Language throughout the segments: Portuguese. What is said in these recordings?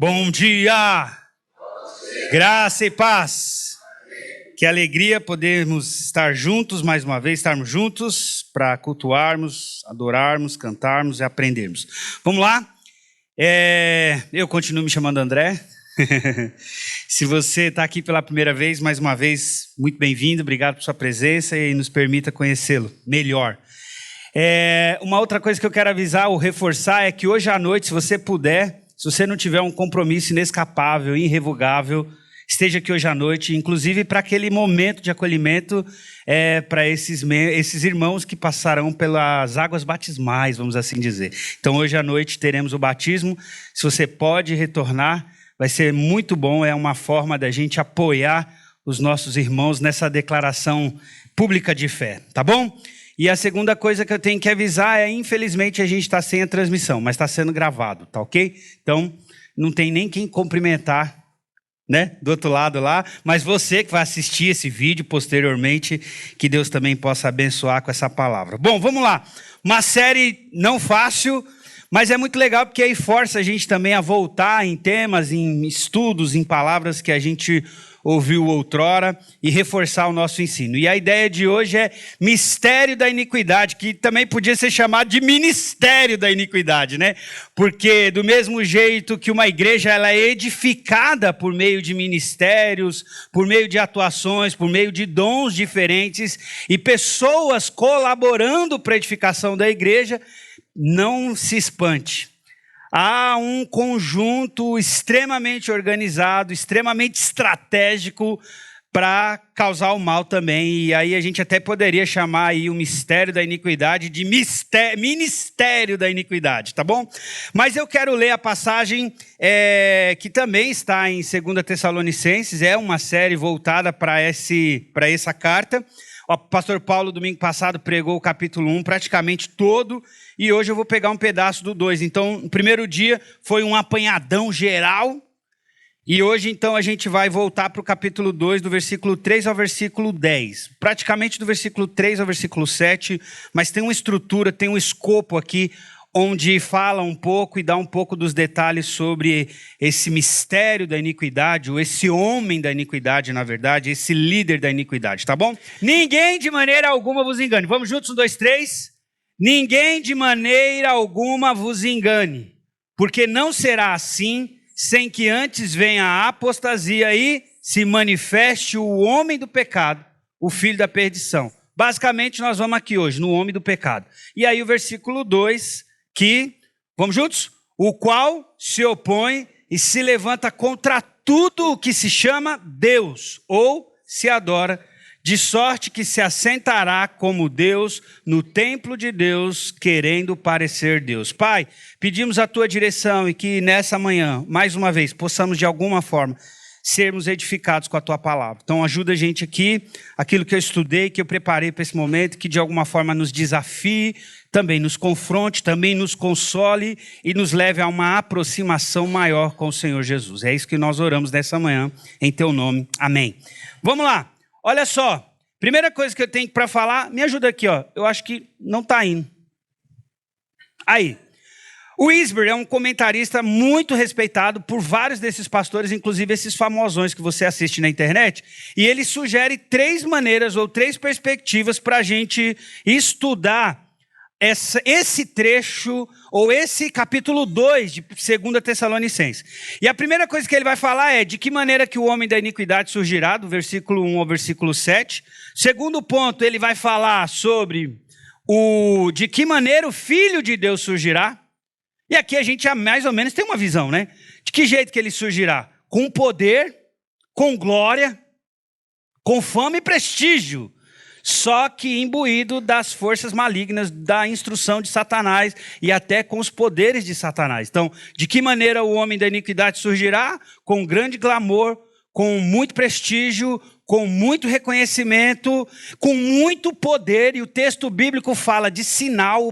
Bom dia! Graça e paz! Que alegria podermos estar juntos mais uma vez, estarmos juntos para cultuarmos, adorarmos, cantarmos e aprendermos. Vamos lá? Eu continuo me chamando André. Se você está aqui pela primeira vez, mais uma vez, muito bem-vindo, obrigado por sua presença e nos permita conhecê-lo melhor. Uma outra coisa que eu quero avisar ou reforçar é que hoje à noite, se você puder, se você não tiver um compromisso inescapável, irrevogável, esteja aqui hoje à noite, inclusive para aquele momento de acolhimento para esses irmãos que passarão pelas águas batismais, vamos assim dizer. Então hoje à noite teremos o batismo, se você pode retornar, vai ser muito bom, é uma forma da gente apoiar os nossos irmãos nessa declaração pública de fé, tá bom? E a segunda coisa que eu tenho que avisar é, infelizmente, a gente está sem a transmissão, mas está sendo gravado, tá ok? Então, não tem nem quem cumprimentar, né, do outro lado lá, mas você que vai assistir esse vídeo posteriormente, que Deus também possa abençoar com essa palavra. Bom, vamos lá. Uma série não fácil, mas é muito legal porque aí força a gente também a voltar em temas, em estudos, em palavras que a gente ouviu outrora e reforçar o nosso ensino. E a ideia de hoje é mistério da iniquidade, que também podia ser chamado de ministério da iniquidade, né? Porque do mesmo jeito que uma igreja ela é edificada por meio de ministérios, por meio de atuações, por meio de dons diferentes e pessoas colaborando para a edificação da igreja, não se espante. Há um conjunto extremamente organizado, extremamente estratégico para causar o mal também. E aí a gente até poderia chamar aí o mistério da iniquidade de ministério da iniquidade, tá bom? Mas eu quero ler a passagem que também está em 2 Tessalonicenses, é uma série voltada para essa carta. O pastor Paulo, domingo passado, pregou o capítulo 1 praticamente todo, e hoje eu vou pegar um pedaço do 2. Então, o primeiro dia foi um apanhadão geral, e hoje, então, a gente vai voltar para o capítulo 2, do versículo 3 ao versículo 10. Praticamente do versículo 3 ao versículo 7, mas tem uma estrutura, tem um escopo aqui, onde fala um pouco e dá um pouco dos detalhes sobre esse mistério da iniquidade, ou esse homem da iniquidade, na verdade, esse líder da iniquidade, tá bom? Ninguém de maneira alguma vos engane. Vamos juntos, 1, 2, 3. Ninguém de maneira alguma vos engane, porque não será assim, sem que antes venha a apostasia e se manifeste o homem do pecado, o filho da perdição. Basicamente, nós vamos aqui hoje, no homem do pecado. E aí o versículo 2... vamos juntos? O qual se opõe e se levanta contra tudo o que se chama Deus, ou se adora, de sorte que se assentará como Deus no templo de Deus, querendo parecer Deus. Pai, pedimos a tua direção e que nessa manhã, mais uma vez, possamos de alguma forma sermos edificados com a tua palavra. Então ajuda a gente aqui, aquilo que eu estudei, que eu preparei para esse momento, que de alguma forma nos desafie, também nos confronte, também nos console e nos leve a uma aproximação maior com o Senhor Jesus. É isso que nós oramos nessa manhã, em teu nome. Amém. Vamos lá. Olha só. Primeira coisa que eu tenho para falar, me ajuda aqui, ó. Eu acho que não está indo. Aí. O Isber é um comentarista muito respeitado por vários desses pastores, inclusive esses famosões que você assiste na internet, e ele sugere 3 maneiras ou 3 perspectivas para a gente estudar esse trecho, ou esse capítulo 2 de 2 Tessalonicenses. E a primeira coisa que ele vai falar é de que maneira que o homem da iniquidade surgirá, do versículo 1 ao versículo 7. Segundo ponto, ele vai falar sobre de que maneira o Filho de Deus surgirá. E aqui a gente já mais ou menos tem uma visão, né? De que jeito que ele surgirá? Com poder, com glória, com fama e prestígio. Só que imbuído das forças malignas, da instrução de Satanás e até com os poderes de Satanás. Então, de que maneira o homem da iniquidade surgirá? Com grande glamour, com muito prestígio, com muito reconhecimento, com muito poder, e o texto bíblico fala de sinal,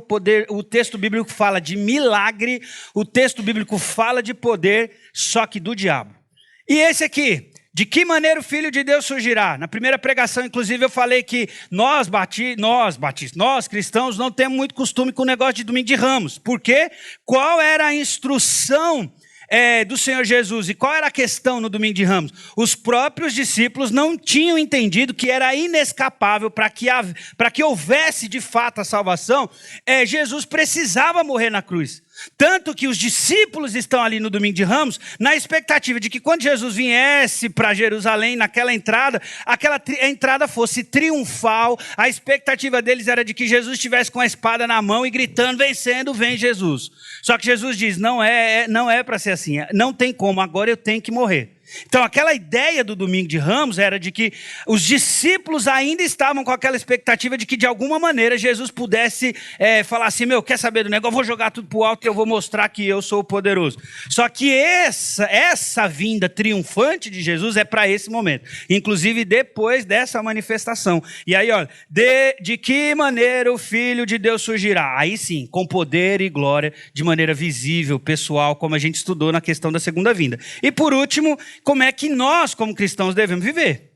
o texto bíblico fala de milagre, o texto bíblico fala de poder, só que do diabo. E esse aqui, de que maneira o Filho de Deus surgirá? Na primeira pregação, inclusive, eu falei que nós cristãos, não temos muito costume com o negócio de domingo de Ramos. Por quê? Qual era a instrução do Senhor Jesus. E qual era a questão no domingo de Ramos? Os próprios discípulos não tinham entendido que era inescapável para que houvesse de fato a salvação, Jesus precisava morrer na cruz. Tanto que os discípulos estão ali no domingo de Ramos na expectativa de que quando Jesus viesse para Jerusalém, naquela entrada, aquela entrada fosse triunfal. A expectativa deles era de que Jesus estivesse com a espada na mão e gritando, vencendo, vem Jesus. Só que Jesus diz, não é para ser assim, não tem como, agora eu tenho que morrer. Então aquela ideia do domingo de Ramos era de que os discípulos ainda estavam com aquela expectativa de que de alguma maneira Jesus pudesse falar assim, quer saber do negócio, eu vou jogar tudo pro alto e eu vou mostrar que eu sou o poderoso. Só que essa vinda triunfante de Jesus é para esse momento, inclusive depois dessa manifestação. E aí olha, de que maneira o Filho de Deus surgirá? Aí sim, com poder e glória, de maneira visível, pessoal, como a gente estudou na questão da segunda vinda. E por último, como é que nós, como cristãos, devemos viver.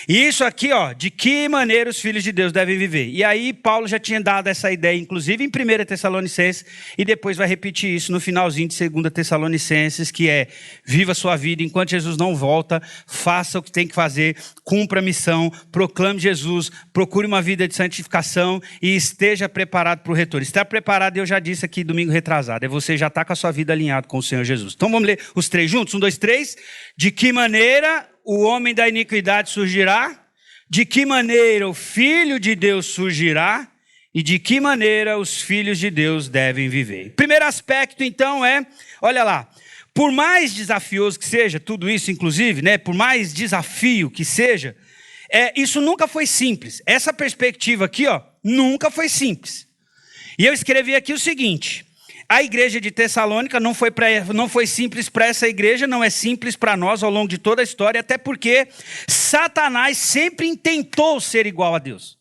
E isso aqui, de que maneira os filhos de Deus devem viver. E aí Paulo já tinha dado essa ideia, inclusive em 1 Tessalonicenses, e depois vai repetir isso no finalzinho de 2 Tessalonicenses, que é, viva a sua vida enquanto Jesus não volta, faça o que tem que fazer, cumpra a missão, proclame Jesus, procure uma vida de santificação e esteja preparado para o retorno. Estar preparado, eu já disse aqui domingo retrasado, é você já estar com a sua vida alinhada com o Senhor Jesus. Então vamos ler os três juntos, 1, 2, 3. De que maneira o homem da iniquidade surgirá? De que maneira o Filho de Deus surgirá? E de que maneira os filhos de Deus devem viver? Primeiro aspecto, então, olha lá, por mais desafioso que seja, tudo isso inclusive, por mais desafio que seja, isso nunca foi simples. Essa perspectiva aqui, nunca foi simples. E eu escrevi aqui o seguinte: a igreja de Tessalônica não foi simples para essa igreja, não é simples para nós ao longo de toda a história, até porque Satanás sempre tentou ser igual a Deus.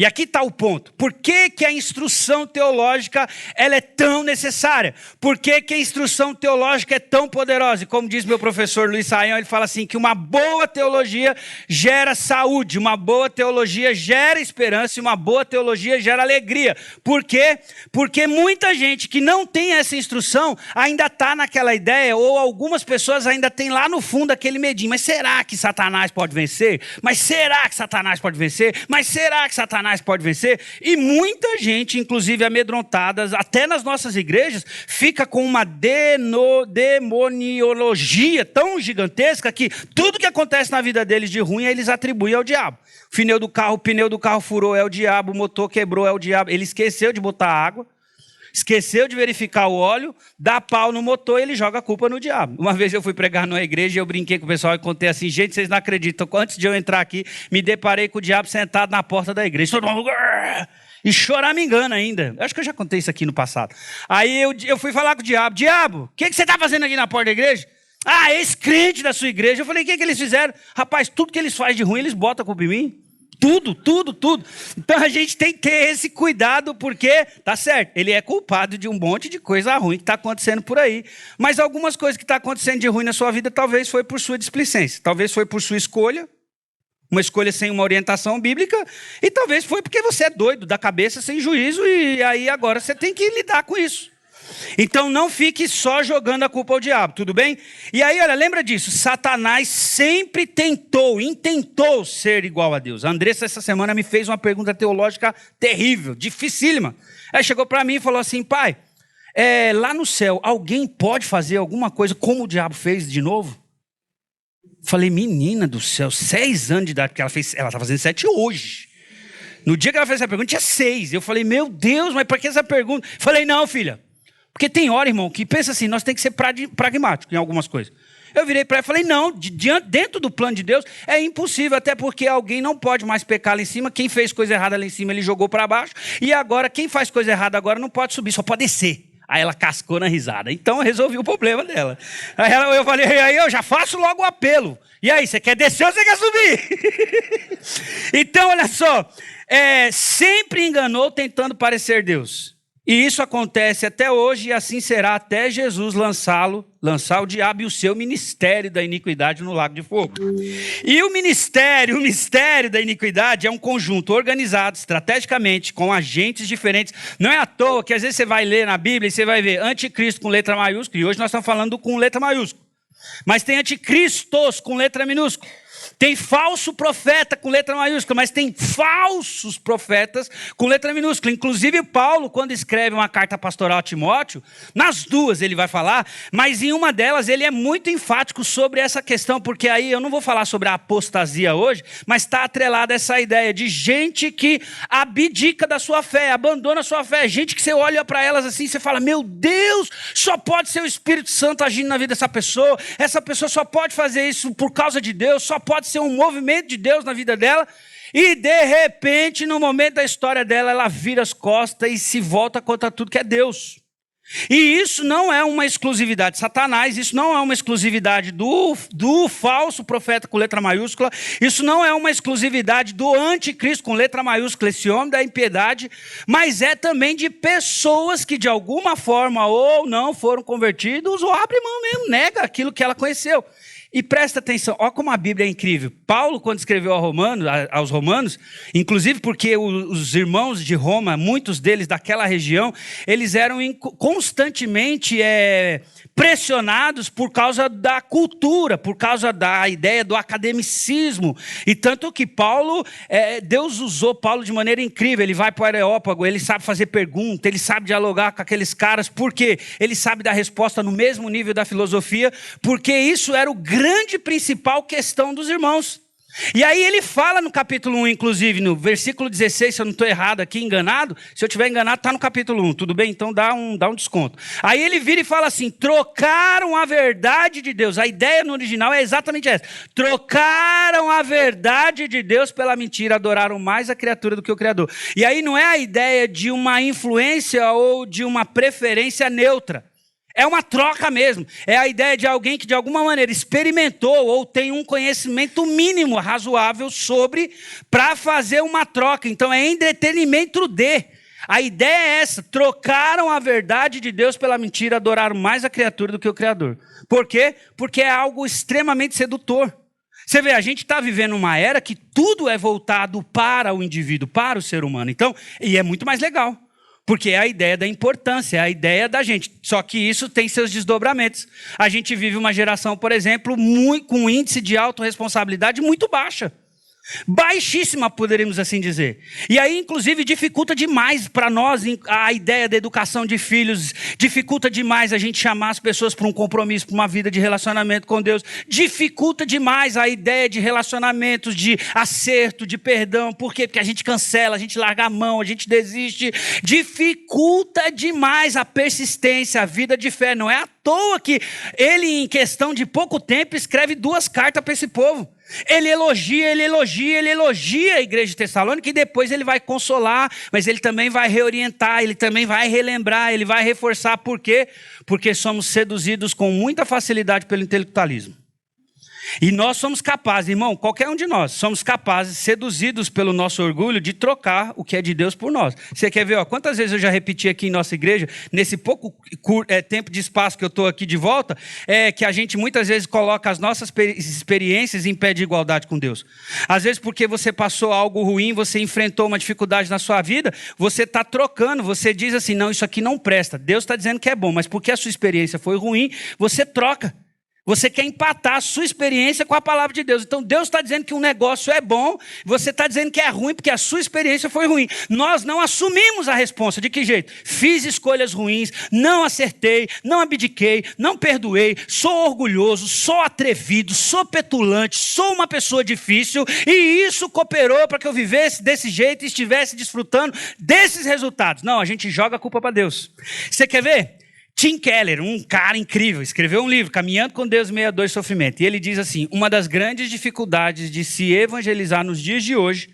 E aqui está o ponto. Por que a instrução teológica ela é tão necessária? Por que a instrução teológica é tão poderosa? E como diz meu professor Luiz Saião, ele fala assim, que uma boa teologia gera saúde, uma boa teologia gera esperança e uma boa teologia gera alegria. Por quê? Porque muita gente que não tem essa instrução ainda está naquela ideia, ou algumas pessoas ainda têm lá no fundo aquele medinho. Mas será que Satanás pode vencer? Mas será que Satanás pode vencer? Mas será que Satanás pode vencer? E muita gente, inclusive amedrontadas, até nas nossas igrejas, fica com uma demoniologia tão gigantesca que tudo que acontece na vida deles de ruim, eles atribuem ao diabo. O pneu do carro furou, é o diabo, o motor quebrou, é o diabo. Ele esqueceu de botar água, esqueceu de verificar o óleo, dá pau no motor e ele joga a culpa no diabo. Uma vez eu fui pregar numa igreja e eu brinquei com o pessoal e contei assim, gente, vocês não acreditam, antes de eu entrar aqui, me deparei com o diabo sentado na porta da igreja. Todo mundo... E chorar me engana ainda. Acho que eu já contei isso aqui no passado. Aí eu fui falar com o diabo, o que você está fazendo aqui na porta da igreja? Ex-crente da sua igreja. Eu falei, o que eles fizeram? Rapaz, tudo que eles fazem de ruim, eles botam a culpa em mim. Tudo. Então a gente tem que ter esse cuidado, porque, tá certo, ele é culpado de um monte de coisa ruim que está acontecendo por aí. Mas algumas coisas que estão acontecendo de ruim na sua vida, talvez foi por sua displicência, talvez foi por sua escolha, uma escolha sem uma orientação bíblica, e talvez foi porque você é doido da cabeça, sem juízo, e aí agora você tem que lidar com isso. Então não fique só jogando a culpa ao diabo, tudo bem? E aí, olha, lembra disso, Satanás sempre intentou ser igual a Deus. A Andressa essa semana me fez uma pergunta teológica terrível, dificílima. Ela chegou para mim e falou assim, pai, lá no céu, alguém pode fazer alguma coisa como o diabo fez de novo? Falei, menina do céu, 6 anos de idade, porque ela está fazendo 7 hoje. No dia que ela fez essa pergunta, tinha 6. Eu falei, meu Deus, mas para que essa pergunta? Falei, não, filha. Porque tem hora, irmão, que pensa assim, nós temos que ser pragmáticos em algumas coisas. Eu virei para ela e falei, não, dentro do plano de Deus é impossível, até porque alguém não pode mais pecar lá em cima, quem fez coisa errada lá em cima, ele jogou para baixo, e agora, quem faz coisa errada agora não pode subir, só pode descer. Aí ela cascou na risada. Então eu resolvi o problema dela. Aí eu falei, aí eu já faço logo o apelo. E aí, você quer descer ou você quer subir? Então, olha só, sempre enganou tentando parecer Deus. E isso acontece até hoje e assim será até Jesus lançar o diabo e o seu ministério da iniquidade no lago de fogo. E o mistério da iniquidade é um conjunto organizado estrategicamente com agentes diferentes. Não é à toa que às vezes você vai ler na Bíblia e você vai ver anticristo com letra maiúscula, e hoje nós estamos falando com letra maiúscula. Mas tem anticristos com letra minúscula. Tem falso profeta com letra maiúscula, mas tem falsos profetas com letra minúscula. Inclusive Paulo, quando escreve uma carta pastoral a Timóteo, nas duas ele vai falar, mas em uma delas ele é muito enfático sobre essa questão, porque aí eu não vou falar sobre a apostasia hoje, mas está atrelada essa ideia de gente que abdica da sua fé, abandona a sua fé, gente que você olha para elas assim e você fala, meu Deus, só pode ser o Espírito Santo agindo na vida dessa pessoa, essa pessoa só pode fazer isso por causa de Deus, só pode ser um movimento de Deus na vida dela, e de repente, no momento da história dela, ela vira as costas e se volta contra tudo que é Deus. E isso não é uma exclusividade de Satanás, isso não é uma exclusividade do falso profeta com letra maiúscula, isso não é uma exclusividade do anticristo com letra maiúscula, esse homem da impiedade, mas é também de pessoas que de alguma forma ou não foram convertidos ou abrem mão mesmo, nega aquilo que ela conheceu. E presta atenção, olha como a Bíblia é incrível. Paulo, quando escreveu aos Romanos, inclusive porque os irmãos de Roma, muitos deles daquela região, eles eram constantemente pressionados por causa da cultura, por causa da ideia do academicismo. E tanto que Deus usou Paulo de maneira incrível. Ele vai para o Areópago, ele sabe fazer pergunta, ele sabe dialogar com aqueles caras, porque ele sabe dar resposta no mesmo nível da filosofia, porque isso era o grande principal questão dos irmãos. E aí ele fala no capítulo 1, inclusive no versículo 16, se eu não estou errado aqui, enganado, se eu estiver enganado está no capítulo 1, tudo bem? Então dá um desconto. Aí ele vira e fala assim, trocaram a verdade de Deus, a ideia no original é exatamente essa, trocaram a verdade de Deus pela mentira, adoraram mais a criatura do que o Criador. E aí não é a ideia de uma influência ou de uma preferência neutra. É uma troca mesmo, é a ideia de alguém que de alguma maneira experimentou ou tem um conhecimento mínimo, razoável sobre, para fazer uma troca. Então é entretenimento de. A ideia é essa, trocaram a verdade de Deus pela mentira, adoraram mais a criatura do que o Criador. Por quê? Porque é algo extremamente sedutor. Você vê, a gente está vivendo uma era que tudo é voltado para o indivíduo, para o ser humano. Então, e é muito mais legal. Porque é a ideia da importância, é a ideia da gente. Só que isso tem seus desdobramentos. A gente vive uma geração, por exemplo, com um índice de autorresponsabilidade muito baixa. Baixíssima, poderíamos assim dizer. E aí, inclusive, dificulta demais para nós a ideia da educação de filhos. Dificulta demais a gente chamar as pessoas para um compromisso, para uma vida de relacionamento com Deus. Dificulta demais a ideia de relacionamentos, de acerto, de perdão. Por quê? Porque a gente cancela, a gente larga a mão, a gente desiste. Dificulta demais a persistência, a vida de fé. Não é à toa que ele, em questão de pouco tempo, escreve 2 cartas para esse povo. Ele elogia a igreja de Tessalônica e depois ele vai consolar, mas ele também vai reorientar, ele também vai relembrar, ele vai reforçar. Por quê? Porque somos seduzidos com muita facilidade pelo intelectualismo. E nós somos capazes, irmão, qualquer um de nós, somos capazes, seduzidos pelo nosso orgulho, de trocar o que é de Deus por nós. Você quer ver, quantas vezes eu já repeti aqui em nossa igreja, nesse pouco tempo de espaço que eu estou aqui de volta, que a gente muitas vezes coloca as nossas experiências em pé de igualdade com Deus. Às vezes porque você passou algo ruim, você enfrentou uma dificuldade na sua vida, você está trocando, você diz assim, não, isso aqui não presta. Deus está dizendo que é bom, mas porque a sua experiência foi ruim, você troca. Você quer empatar a sua experiência com a palavra de Deus. Então Deus está dizendo que um negócio é bom, você está dizendo que é ruim porque a sua experiência foi ruim. Nós não assumimos a responsa. De que jeito? Fiz escolhas ruins, não acertei, não abdiquei, não perdoei, sou orgulhoso, sou atrevido, sou petulante, sou uma pessoa difícil e isso cooperou para que eu vivesse desse jeito e estivesse desfrutando desses resultados. Não, a gente joga a culpa para Deus. Você quer ver? Tim Keller, um cara incrível, escreveu um livro, Caminhando com Deus, Meio à Dor e Sofrimento. E ele diz assim, uma das grandes dificuldades de se evangelizar nos dias de hoje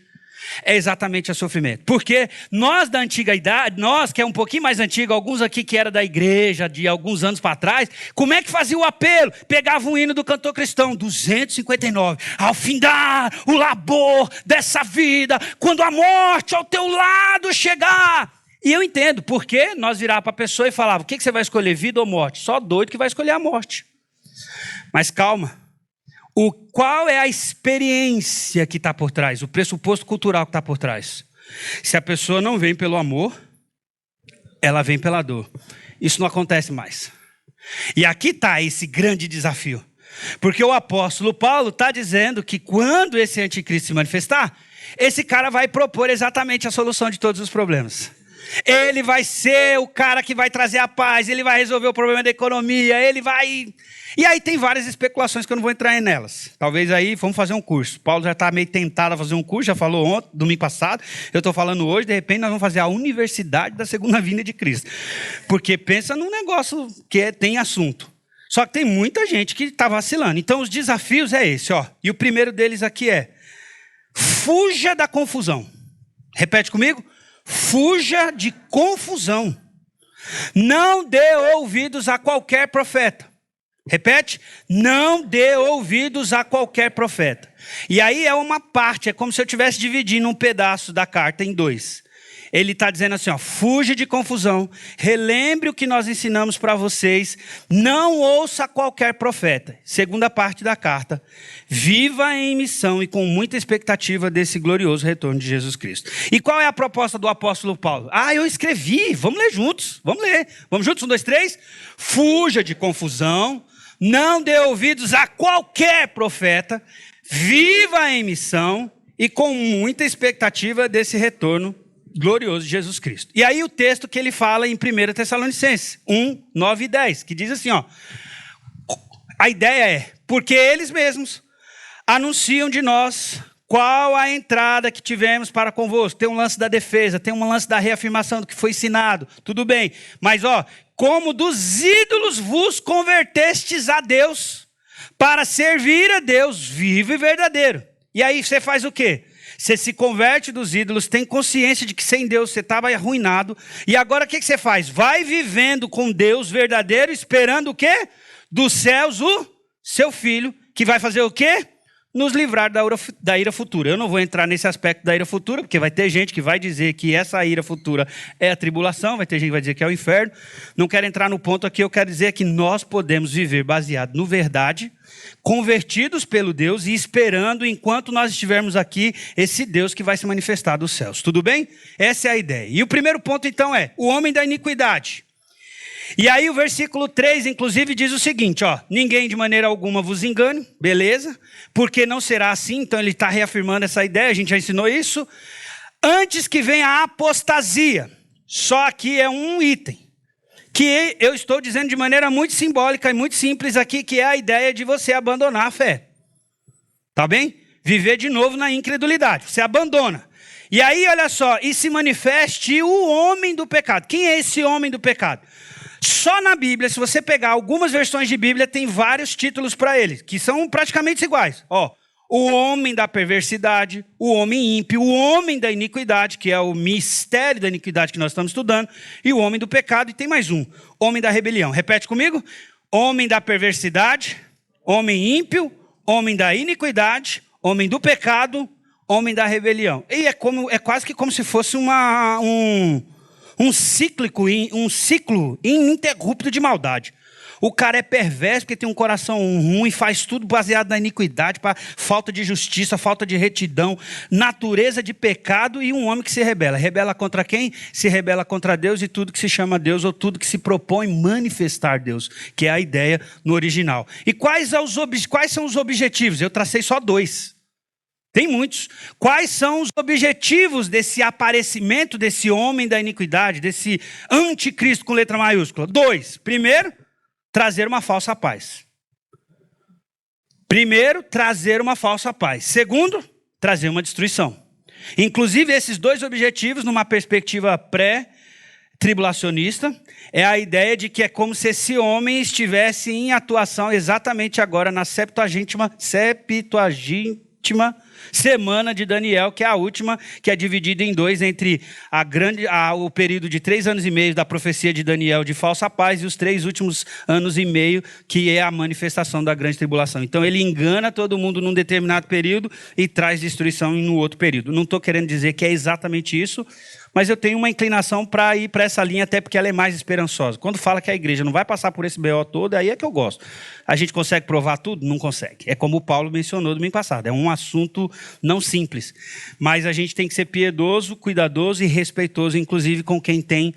é exatamente o sofrimento. Porque nós da antiga idade, nós que é um pouquinho mais antigo, alguns aqui que era da igreja de alguns anos para trás, como é que fazia o apelo? Pegava um hino do cantor cristão, 259, ao findar o labor dessa vida, quando a morte ao teu lado chegar. E eu entendo, porque nós virava para a pessoa e falava, o que você vai escolher, vida ou morte? Só doido que vai escolher a morte. Mas calma, qual é a experiência que está por trás, o pressuposto cultural que está por trás? Se a pessoa não vem pelo amor, ela vem pela dor. Isso não acontece mais. E aqui está esse grande desafio. Porque o apóstolo Paulo está dizendo que quando esse anticristo se manifestar, esse cara vai propor exatamente a solução de todos os problemas. Ele vai ser o cara que vai trazer a paz, ele vai resolver o problema da economia, ele vai... E aí tem várias especulações que eu não vou entrar nelas. Talvez aí, vamos fazer um curso. Paulo já está meio tentado a fazer um curso, já falou ontem, domingo passado. Eu estou falando hoje, de repente nós vamos fazer a Universidade da Segunda Vinda de Cristo. Porque pensa num negócio que tem assunto. Só que tem muita gente que está vacilando. Então os desafios é esse, ó. E o primeiro deles aqui é, fuja da confusão. Repete comigo. Fuja de confusão. Não dê ouvidos a qualquer profeta. Repete. Não dê ouvidos a qualquer profeta. E aí é uma parte, é como se eu estivesse dividindo um pedaço da carta em dois. Ele está dizendo assim, ó, fuja de confusão, relembre o que nós ensinamos para vocês, não ouça qualquer profeta. Segunda parte da carta, viva em missão e com muita expectativa desse glorioso retorno de Jesus Cristo. E qual é a proposta do apóstolo Paulo? Eu escrevi, vamos ler juntos, vamos ler. Vamos juntos, 1, 2, 3. Fuja de confusão, não dê ouvidos a qualquer profeta, viva em missão e com muita expectativa desse retorno glorioso de Jesus Cristo. E aí o texto que ele fala em 1 Tessalonicenses 1, 9 e 10, que diz assim, ó, a ideia é, porque eles mesmos anunciam de nós qual a entrada que tivemos para convosco. Tem um lance da defesa, tem um lance da reafirmação do que foi ensinado, tudo bem. Mas ó, como dos ídolos vos convertestes a Deus, para servir a Deus vivo e verdadeiro. E aí você faz o quê? Você se converte dos ídolos, tem consciência de que sem Deus você estava arruinado. E agora o que você faz? Vai vivendo com Deus verdadeiro, esperando o quê? Dos céus o seu Filho, que vai fazer o quê? Nos livrar da ira futura. Eu não vou entrar nesse aspecto da ira futura, porque vai ter gente que vai dizer que essa ira futura é a tribulação, vai ter gente que vai dizer que é o inferno. Não quero entrar no ponto aqui, eu quero dizer que nós podemos viver baseado no verdade, convertidos pelo Deus e esperando, enquanto nós estivermos aqui, esse Deus que vai se manifestar dos céus. Tudo bem? Essa é a ideia. E o primeiro ponto, então, é o homem da iniquidade. E aí o versículo 3, inclusive, diz o seguinte, ó, ninguém de maneira alguma vos engane, beleza? Porque não será assim, então ele está reafirmando essa ideia, a gente já ensinou isso. Antes que venha a apostasia, só aqui é um item, que eu estou dizendo de maneira muito simbólica e muito simples aqui, que é a ideia de você abandonar a fé. Tá bem? Viver de novo na incredulidade, você abandona. E aí, olha só, e se manifeste o homem do pecado. Quem é esse homem do pecado? Só na Bíblia, se você pegar algumas versões de Bíblia, tem vários títulos para ele, que são praticamente iguais. Ó, o homem da perversidade, o homem ímpio, o homem da iniquidade, que é o mistério da iniquidade que nós estamos estudando, e o homem do pecado, e tem mais um, homem da rebelião. Repete comigo, homem da perversidade, homem ímpio, homem da iniquidade, homem do pecado, homem da rebelião. E é quase que como se fosse um ciclo ininterrupto de maldade. O cara é perverso porque tem um coração ruim, faz tudo baseado na iniquidade, falta de justiça, falta de retidão, natureza de pecado e um homem que se rebela. Rebela contra quem? Se rebela contra Deus e tudo que se chama Deus ou tudo que se propõe manifestar Deus, que é a ideia no original. E quais são os objetivos? Eu tracei só 2. Tem muitos. Quais são os objetivos desse aparecimento desse homem da iniquidade, desse anticristo com letra maiúscula? 2. Primeiro, trazer uma falsa paz. Primeiro, trazer uma falsa paz. Segundo, trazer uma destruição. Inclusive, esses 2 objetivos, numa perspectiva pré-tribulacionista, é a ideia de que é como se esse homem estivesse em atuação exatamente agora na Septuaginta semana de Daniel, que é a última, que é dividida em dois, entre o período de 3 anos e meio da profecia de Daniel de falsa paz e os 3 últimos anos e meio, que é a manifestação da grande tribulação. Então ele engana todo mundo num determinado período e traz destruição no outro período. Não estou querendo dizer que é exatamente isso, mas eu tenho uma inclinação para ir para essa linha, até porque ela é mais esperançosa. Quando fala que a igreja não vai passar por esse BO todo, aí é que eu gosto. A gente consegue provar tudo? Não consegue. É como o Paulo mencionou domingo passado. É um assunto não simples. Mas a gente tem que ser piedoso, cuidadoso e respeitoso, inclusive com quem tem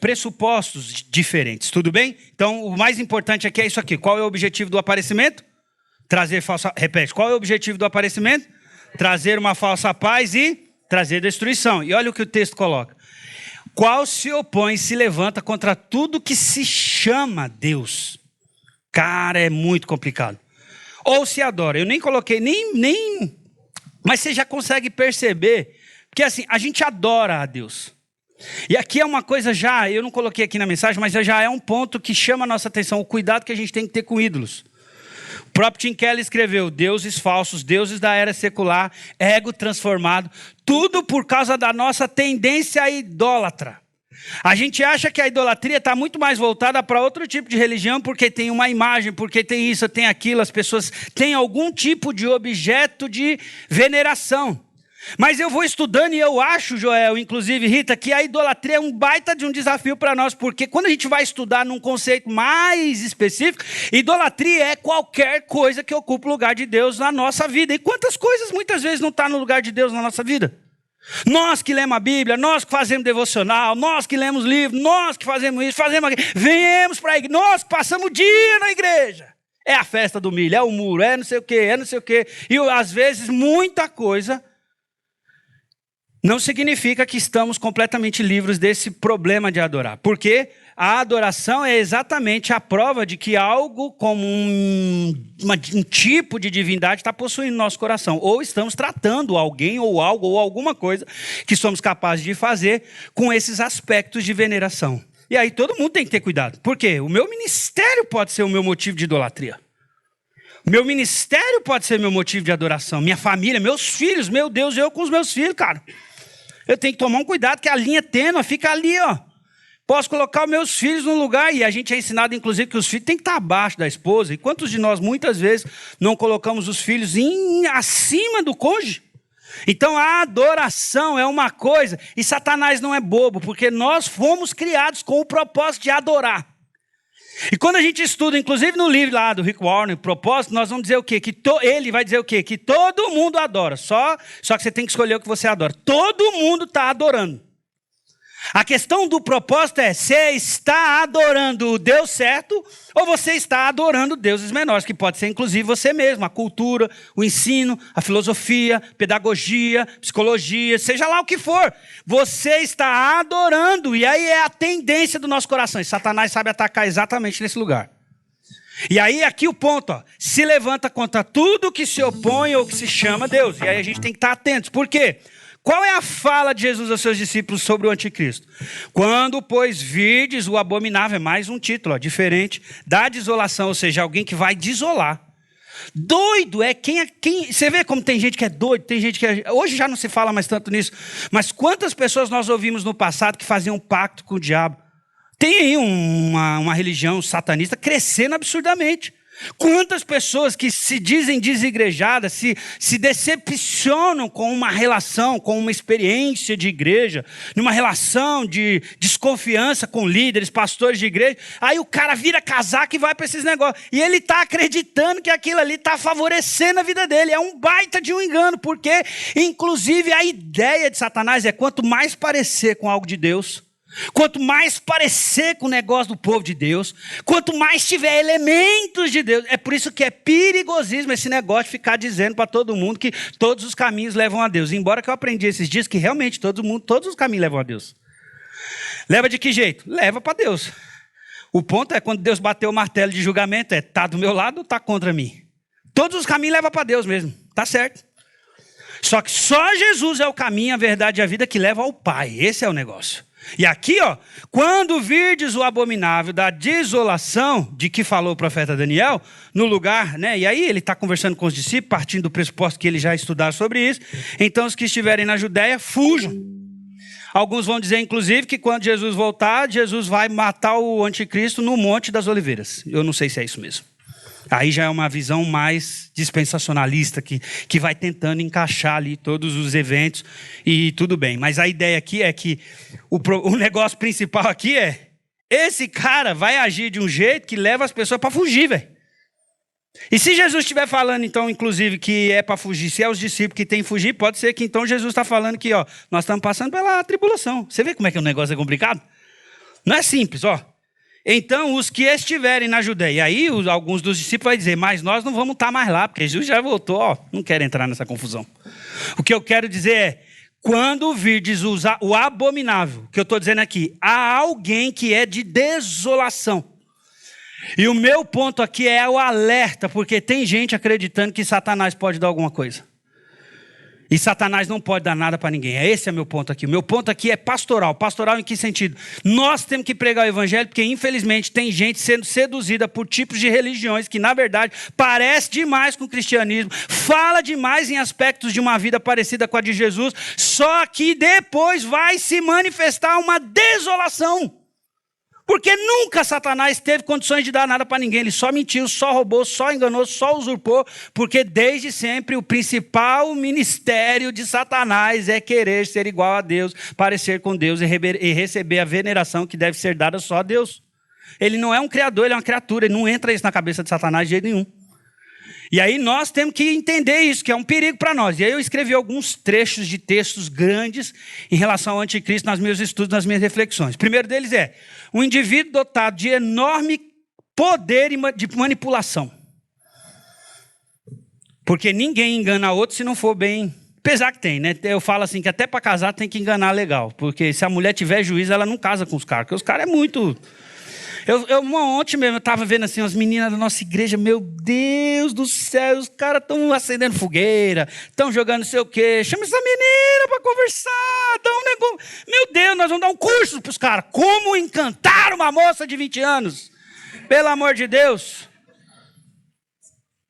pressupostos diferentes. Tudo bem? Então, o mais importante aqui é isso aqui. Qual é o objetivo do aparecimento? Trazer falsa... Repete. Qual é o objetivo do aparecimento? Trazer uma falsa paz e trazer destruição. E olha o que o texto coloca. Qual se opõe e se levanta contra tudo que se chama Deus? Cara, é muito complicado. Ou se adora. Eu nem coloquei, nem... Mas você já consegue perceber que assim, a gente adora a Deus. E aqui é uma coisa já, eu não coloquei aqui na mensagem, mas já é um ponto que chama a nossa atenção. O cuidado que a gente tem que ter com ídolos. O próprio Tim Keller escreveu: deuses falsos, deuses da era secular, ego transformado, tudo por causa da nossa tendência idólatra. A gente acha que a idolatria está muito mais voltada para outro tipo de religião, porque tem uma imagem, porque tem isso, tem aquilo, as pessoas têm algum tipo de objeto de veneração. Mas eu vou estudando e eu acho, Joel, inclusive Rita, que a idolatria é um baita de um desafio para nós, porque quando a gente vai estudar num conceito mais específico, idolatria é qualquer coisa que ocupa o lugar de Deus na nossa vida. E quantas coisas muitas vezes não estão no lugar de Deus na nossa vida? Nós que lemos a Bíblia, nós que fazemos devocional, nós que lemos livros, nós que fazemos isso, fazemos aquilo, viemos para a igreja, nós que passamos o dia na igreja. É a festa do milho, é o muro, é não sei o quê, é não sei o quê. E às vezes muita coisa não significa que estamos completamente livres desse problema de adorar. Porque a adoração é exatamente a prova de que algo como um tipo de divindade está possuindo nosso coração. Ou estamos tratando alguém ou algo ou alguma coisa que somos capazes de fazer com esses aspectos de veneração. E aí todo mundo tem que ter cuidado. Por quê? O meu ministério pode ser o meu motivo de idolatria. O meu ministério pode ser meu motivo de adoração. Minha família, meus filhos, meu Deus, eu com os meus filhos, cara. Eu tenho que tomar um cuidado, que a linha tênue fica ali, ó. Posso colocar os meus filhos num lugar, e a gente é ensinado, inclusive, que os filhos têm que estar abaixo da esposa. E quantos de nós, muitas vezes, não colocamos os filhos acima do cônjuge? Então, a adoração é uma coisa, e Satanás não é bobo, porque nós fomos criados com o propósito de adorar. E quando a gente estuda, inclusive no livro lá do Rick Warren, Propósito, nós vamos dizer o quê? Ele vai dizer o quê? Que todo mundo adora. Só que você tem que escolher o que você adora. Todo mundo está adorando. A questão do propósito é: você está adorando o Deus certo ou você está adorando deuses menores, que pode ser inclusive você mesmo, a cultura, o ensino, a filosofia, pedagogia, psicologia, seja lá o que for. Você está adorando, e aí é a tendência do nosso coração. E Satanás sabe atacar exatamente nesse lugar. E aí aqui o ponto, ó, se levanta contra tudo que se opõe ou que se chama Deus. E aí a gente tem que estar atentos. Por quê? Qual é a fala de Jesus aos seus discípulos sobre o anticristo? Quando, pois, virdes o abominável, é mais um título, ó, diferente, da desolação, ou seja, alguém que vai desolar. Doido é quem... Você vê como tem gente que é doido, tem gente que é... Hoje já não se fala mais tanto nisso, mas quantas pessoas nós ouvimos no passado que faziam um pacto com o diabo? Tem aí uma religião satanista crescendo absurdamente. Quantas pessoas que se dizem desigrejadas, se decepcionam com uma relação, com uma experiência de igreja, numa relação de desconfiança com líderes, pastores de igreja, aí o cara vira casaco e vai para esses negócios. E ele está acreditando que aquilo ali está favorecendo a vida dele. É um baita de um engano, porque inclusive a ideia de Satanás é: quanto mais parecer com algo de Deus, quanto mais parecer com o negócio do povo de Deus, quanto mais tiver elementos de Deus. É por isso que é perigosíssimo esse negócio de ficar dizendo para todo mundo que todos os caminhos levam a Deus. Embora que eu aprendi esses dias que realmente todos os caminhos levam a Deus. Leva de que jeito? Leva para Deus. O ponto é quando Deus bateu o martelo de julgamento, está do meu lado ou está contra mim? Todos os caminhos levam para Deus mesmo, está certo. Só que só Jesus é o caminho, a verdade e a vida que leva ao Pai. Esse é o negócio. E aqui, quando virdes o abominável da desolação, de que falou o profeta Daniel, no lugar, né? E aí ele está conversando com os discípulos, partindo do pressuposto que eles já estudaram sobre isso. Então os que estiverem na Judéia, fujam. Alguns vão dizer, inclusive, que quando Jesus voltar, Jesus vai matar o anticristo no Monte das Oliveiras. Eu não sei se é isso mesmo. Aí já é uma visão mais dispensacionalista, que vai tentando encaixar ali todos os eventos e tudo bem. Mas a ideia aqui é que o negócio principal aqui é, esse cara vai agir de um jeito que leva as pessoas para fugir, velho. E se Jesus estiver falando, então, inclusive, que é para fugir, se é os discípulos que têm que fugir, pode ser que então Jesus está falando que, nós estamos passando pela tribulação. Você vê como é que o negócio é complicado? Não é simples, Então, os que estiverem na Judéia, e aí alguns dos discípulos vão dizer, mas nós não vamos estar mais lá, porque Jesus já voltou, não quero entrar nessa confusão. O que eu quero dizer é, quando virdes o abominável, que eu estou dizendo aqui, há alguém que é de desolação. E o meu ponto aqui é o alerta, porque tem gente acreditando que Satanás pode dar alguma coisa. E Satanás não pode dar nada para ninguém. Esse é meu ponto aqui. O meu ponto aqui é pastoral. Pastoral em que sentido? Nós temos que pregar o evangelho, porque infelizmente tem gente sendo seduzida por tipos de religiões que na verdade parece demais com o cristianismo, fala demais em aspectos de uma vida parecida com a de Jesus, só que depois vai se manifestar uma desolação. Porque nunca Satanás teve condições de dar nada para ninguém. Ele só mentiu, só roubou, só enganou, só usurpou. Porque desde sempre o principal ministério de Satanás é querer ser igual a Deus, parecer com Deus e receber a veneração que deve ser dada só a Deus. Ele não é um criador, ele é uma criatura. Ele não entra isso na cabeça de Satanás de jeito nenhum. E aí nós temos que entender isso, que é um perigo para nós. E aí eu escrevi alguns trechos de textos grandes em relação ao anticristo nos meus estudos, nas minhas reflexões. O primeiro deles é, um indivíduo dotado de enorme poder de manipulação. Porque ninguém engana outro se não for bem... Apesar que tem, né? Eu falo assim, que até para casar tem que enganar legal. Porque se a mulher tiver juízo, ela não casa com os caras. Porque os caras é muito... Ontem mesmo eu estava vendo assim, as meninas da nossa igreja, meu Deus do céu, os caras estão acendendo fogueira, estão jogando não sei o quê, chama essa menina para conversar, dá um negócio. Meu Deus, nós vamos dar um curso para os caras, como encantar uma moça de 20 anos, pelo amor de Deus.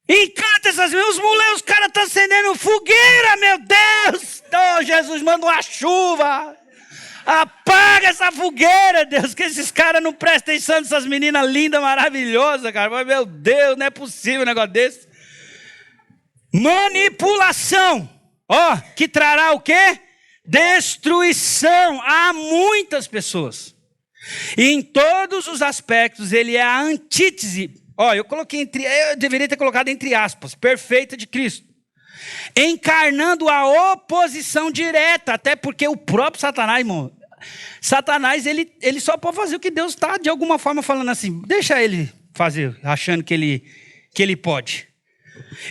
Encanta essas meninas, os caras estão acendendo fogueira, meu Deus, oh, Jesus, manda uma chuva. Apaga essa fogueira, Deus, que esses caras não prestam atenção nessas meninas lindas, maravilhosas, cara. Mas, meu Deus, não é possível um negócio desse. Manipulação, que trará o quê? Destruição a muitas pessoas. E em todos os aspectos, ele é a antítese. Eu deveria ter colocado entre aspas, perfeita de Cristo. Encarnando a oposição direta, até porque o próprio Satanás, irmão, ele só pode fazer o que Deus está de alguma forma falando assim, deixa ele fazer, achando que ele pode.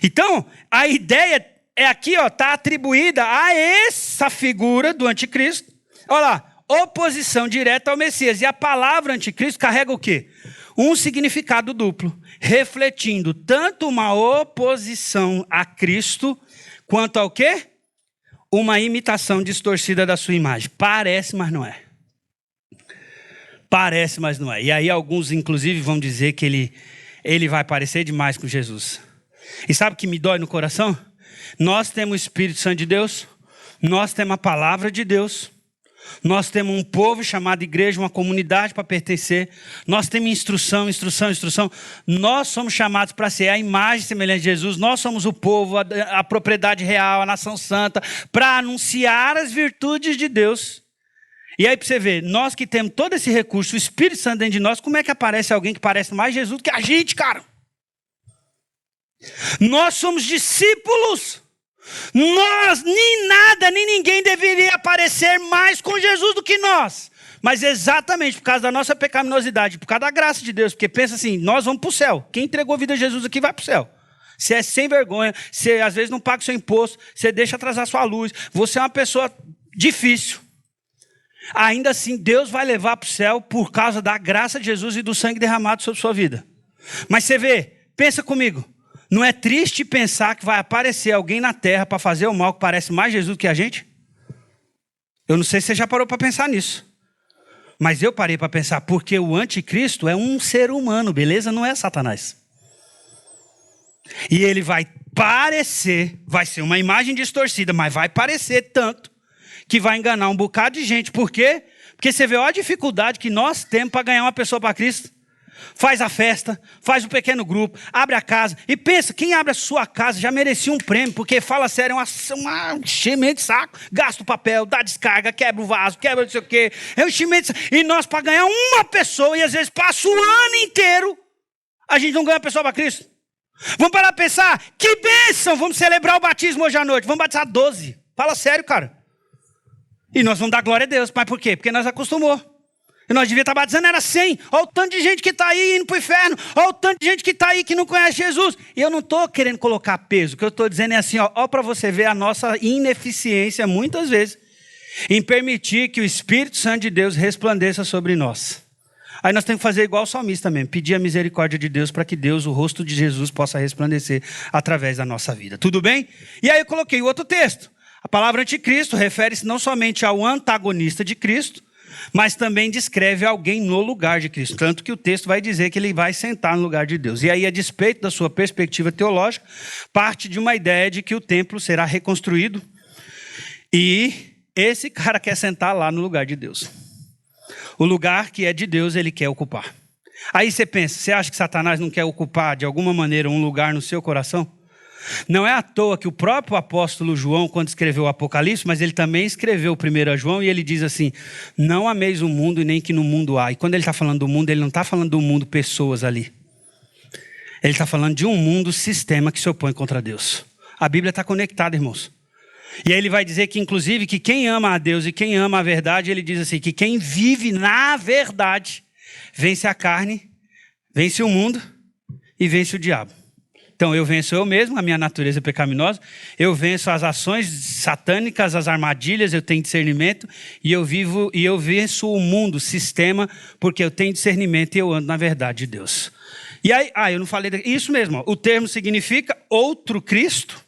Então, a ideia é aqui, está atribuída a essa figura do anticristo. Olha lá, oposição direta ao Messias. E a palavra anticristo carrega o quê? Um significado duplo, refletindo tanto uma oposição a Cristo, quanto ao quê? Uma imitação distorcida da sua imagem. Parece, mas não é. Parece, mas não é. E aí alguns, inclusive, vão dizer que ele vai parecer demais com Jesus. E sabe o que me dói no coração? Nós temos o Espírito Santo de Deus, nós temos a palavra de Deus, nós temos um povo chamado igreja, uma comunidade para pertencer. Nós temos instrução. Nós somos chamados para ser a imagem semelhante de Jesus. Nós somos o povo, a propriedade real, a nação santa, para anunciar as virtudes de Deus. E aí para você ver, nós que temos todo esse recurso, o Espírito Santo dentro de nós, como é que aparece alguém que parece mais Jesus do que a gente, cara? Nós somos discípulos. Nós, nem nada, nem ninguém deveria parecer mais com Jesus do que nós. Mas exatamente por causa da nossa pecaminosidade, por causa da graça de Deus. Porque pensa assim, nós vamos para o céu. Quem entregou a vida a Jesus aqui vai para o céu. Você é sem vergonha, você às vezes não paga o seu imposto, você deixa atrasar sua luz, você é uma pessoa difícil. Ainda assim, Deus vai levar para o céu por causa da graça de Jesus e do sangue derramado sobre sua vida. Mas você vê, pensa comigo. Não é triste pensar que vai aparecer alguém na terra para fazer o mal que parece mais Jesus do que a gente? Eu não sei se você já parou para pensar nisso. Mas eu parei para pensar, porque o anticristo é um ser humano, beleza? Não é Satanás. E ele vai parecer, vai ser uma imagem distorcida, mas vai parecer tanto que vai enganar um bocado de gente. Por quê? Porque você vê a dificuldade que nós temos para ganhar uma pessoa para Cristo. Faz a festa, faz um pequeno grupo, abre a casa. E pensa, quem abre a sua casa já merecia um prêmio, porque fala sério, é uma enchimento de saco. Gasta o papel, dá descarga, quebra o vaso, quebra não sei o quê. É um enchimento de saco. E nós, para ganhar uma pessoa, e às vezes passa o ano inteiro, a gente não ganha a pessoa para Cristo. Vamos parar para pensar, que bênção, vamos celebrar o batismo hoje à noite. Vamos batizar 12. Fala sério, cara. E nós vamos dar glória a Deus. Mas por quê? Porque nós acostumou. E nós devíamos estar batizando, era 100. Olha o tanto de gente que está aí indo para o inferno. Olha o tanto de gente que está aí que não conhece Jesus. E eu não estou querendo colocar peso. O que eu estou dizendo é assim, ó para você ver a nossa ineficiência, muitas vezes, em permitir que o Espírito Santo de Deus resplandeça sobre nós. Aí nós temos que fazer igual o salmista mesmo. Pedir a misericórdia de Deus para que Deus, o rosto de Jesus, possa resplandecer através da nossa vida. Tudo bem? E aí eu coloquei o outro texto. A palavra anticristo refere-se não somente ao antagonista de Cristo, mas também descreve alguém no lugar de Cristo. Tanto que o texto vai dizer que ele vai sentar no lugar de Deus. E aí, a despeito da sua perspectiva teológica, parte de uma ideia de que o templo será reconstruído e esse cara quer sentar lá no lugar de Deus. O lugar que é de Deus, ele quer ocupar. Aí você pensa, você acha que Satanás não quer ocupar de alguma maneira um lugar no seu coração? Não é à toa que o próprio apóstolo João, quando escreveu o Apocalipse, mas ele também escreveu o 1 João, e ele diz assim, não ameis o mundo e nem que no mundo há. E quando ele está falando do mundo, ele não está falando do mundo pessoas ali. Ele está falando de um mundo sistema que se opõe contra Deus. A Bíblia está conectada, irmãos. E aí ele vai dizer que, inclusive, que quem ama a Deus e quem ama a verdade, ele diz assim, que quem vive na verdade, vence a carne, vence o mundo e vence o diabo. Então, eu venço eu mesmo, a minha natureza pecaminosa, eu venço as ações satânicas, as armadilhas, eu tenho discernimento, e eu venço o mundo, o sistema, porque eu tenho discernimento e eu ando na verdade de Deus. E aí, eu não falei, isso mesmo, ó, o termo significa outro Cristo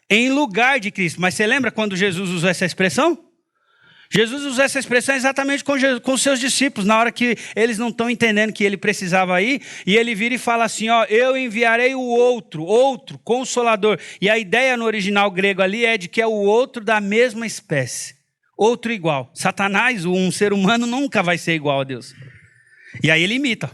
em lugar de Cristo. Mas você lembra quando Jesus usou essa expressão? Jesus usou essa expressão exatamente com os seus discípulos, na hora que eles não estão entendendo que ele precisava ir, e ele vira e fala assim, ó, eu enviarei o outro, consolador. E a ideia no original grego ali é de que é o outro da mesma espécie, outro igual. Satanás, um ser humano, nunca vai ser igual a Deus. E aí ele imita.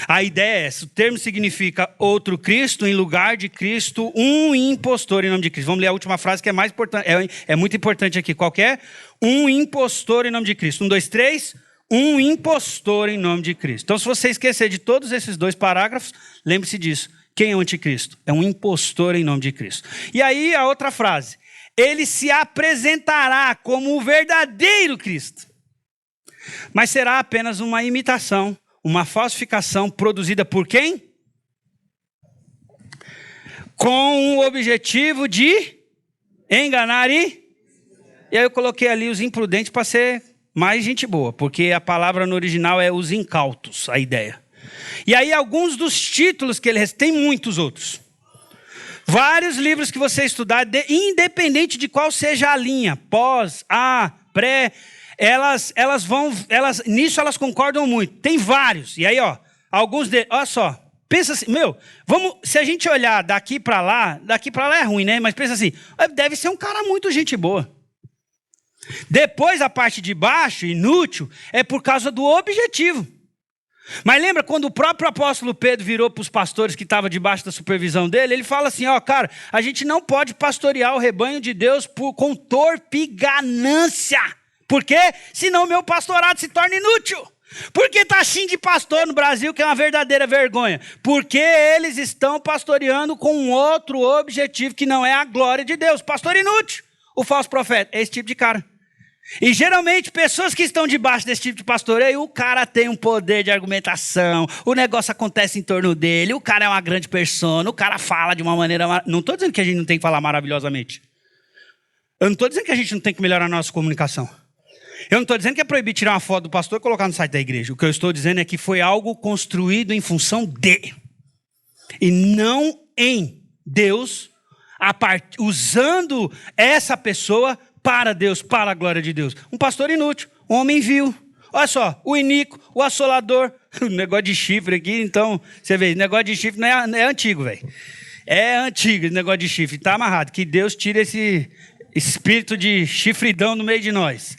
A ideia é essa, o termo significa outro Cristo em lugar de Cristo, um impostor em nome de Cristo. Vamos ler a última frase que é mais importante, é muito importante aqui. Qual que é? Um impostor em nome de Cristo. 1, 2, 3, um impostor em nome de Cristo. Então, se você esquecer de todos esses 2 parágrafos, lembre-se disso. Quem é o anticristo? É um impostor em nome de Cristo. E aí a outra frase, ele se apresentará como o verdadeiro Cristo, mas será apenas uma imitação, uma falsificação produzida por quem? Com o objetivo de enganar e aí eu coloquei ali os imprudentes para ser mais gente boa, porque a palavra no original é os incautos, a ideia. E aí alguns dos títulos que ele recebe, tem muitos outros. Vários livros que você estudar, independente de qual seja a linha, pós, pré, nisso elas concordam muito. Tem vários. E aí, ó, alguns deles, olha só, pensa assim, se a gente olhar daqui para lá é ruim, né? Mas pensa assim, deve ser um cara muito gente boa. Depois a parte de baixo, inútil, é por causa do objetivo. Mas lembra quando o próprio apóstolo Pedro virou para os pastores que estavam debaixo da supervisão dele, ele fala assim, ó, cara, a gente não pode pastorear o rebanho de Deus com torpe e ganância. Por quê? Senão o meu pastorado se torna inútil. Por que está assim de pastor no Brasil, que é uma verdadeira vergonha? Porque eles estão pastoreando com um outro objetivo, que não é a glória de Deus. Pastor inútil, o falso profeta, é esse tipo de cara. E geralmente pessoas que estão debaixo desse tipo de pastoreio, o cara tem um poder de argumentação, o negócio acontece em torno dele, o cara é uma grande persona, o cara fala de uma maneira... Não estou dizendo que a gente não tem que falar maravilhosamente. Eu não estou dizendo que a gente não tem que melhorar a nossa comunicação. Eu não estou dizendo que é proibido tirar uma foto do pastor e colocar no site da igreja. O que eu estou dizendo é que foi algo construído em função de, e não em Deus, usando essa pessoa para Deus, para a glória de Deus. Um pastor inútil, um homem vil, Olha só, o iníquo, o assolador, o negócio de chifre aqui, então, você vê, negócio de chifre não é antigo, velho. É antigo esse negócio de chifre, está amarrado. Que Deus tire esse espírito de chifridão no meio de nós.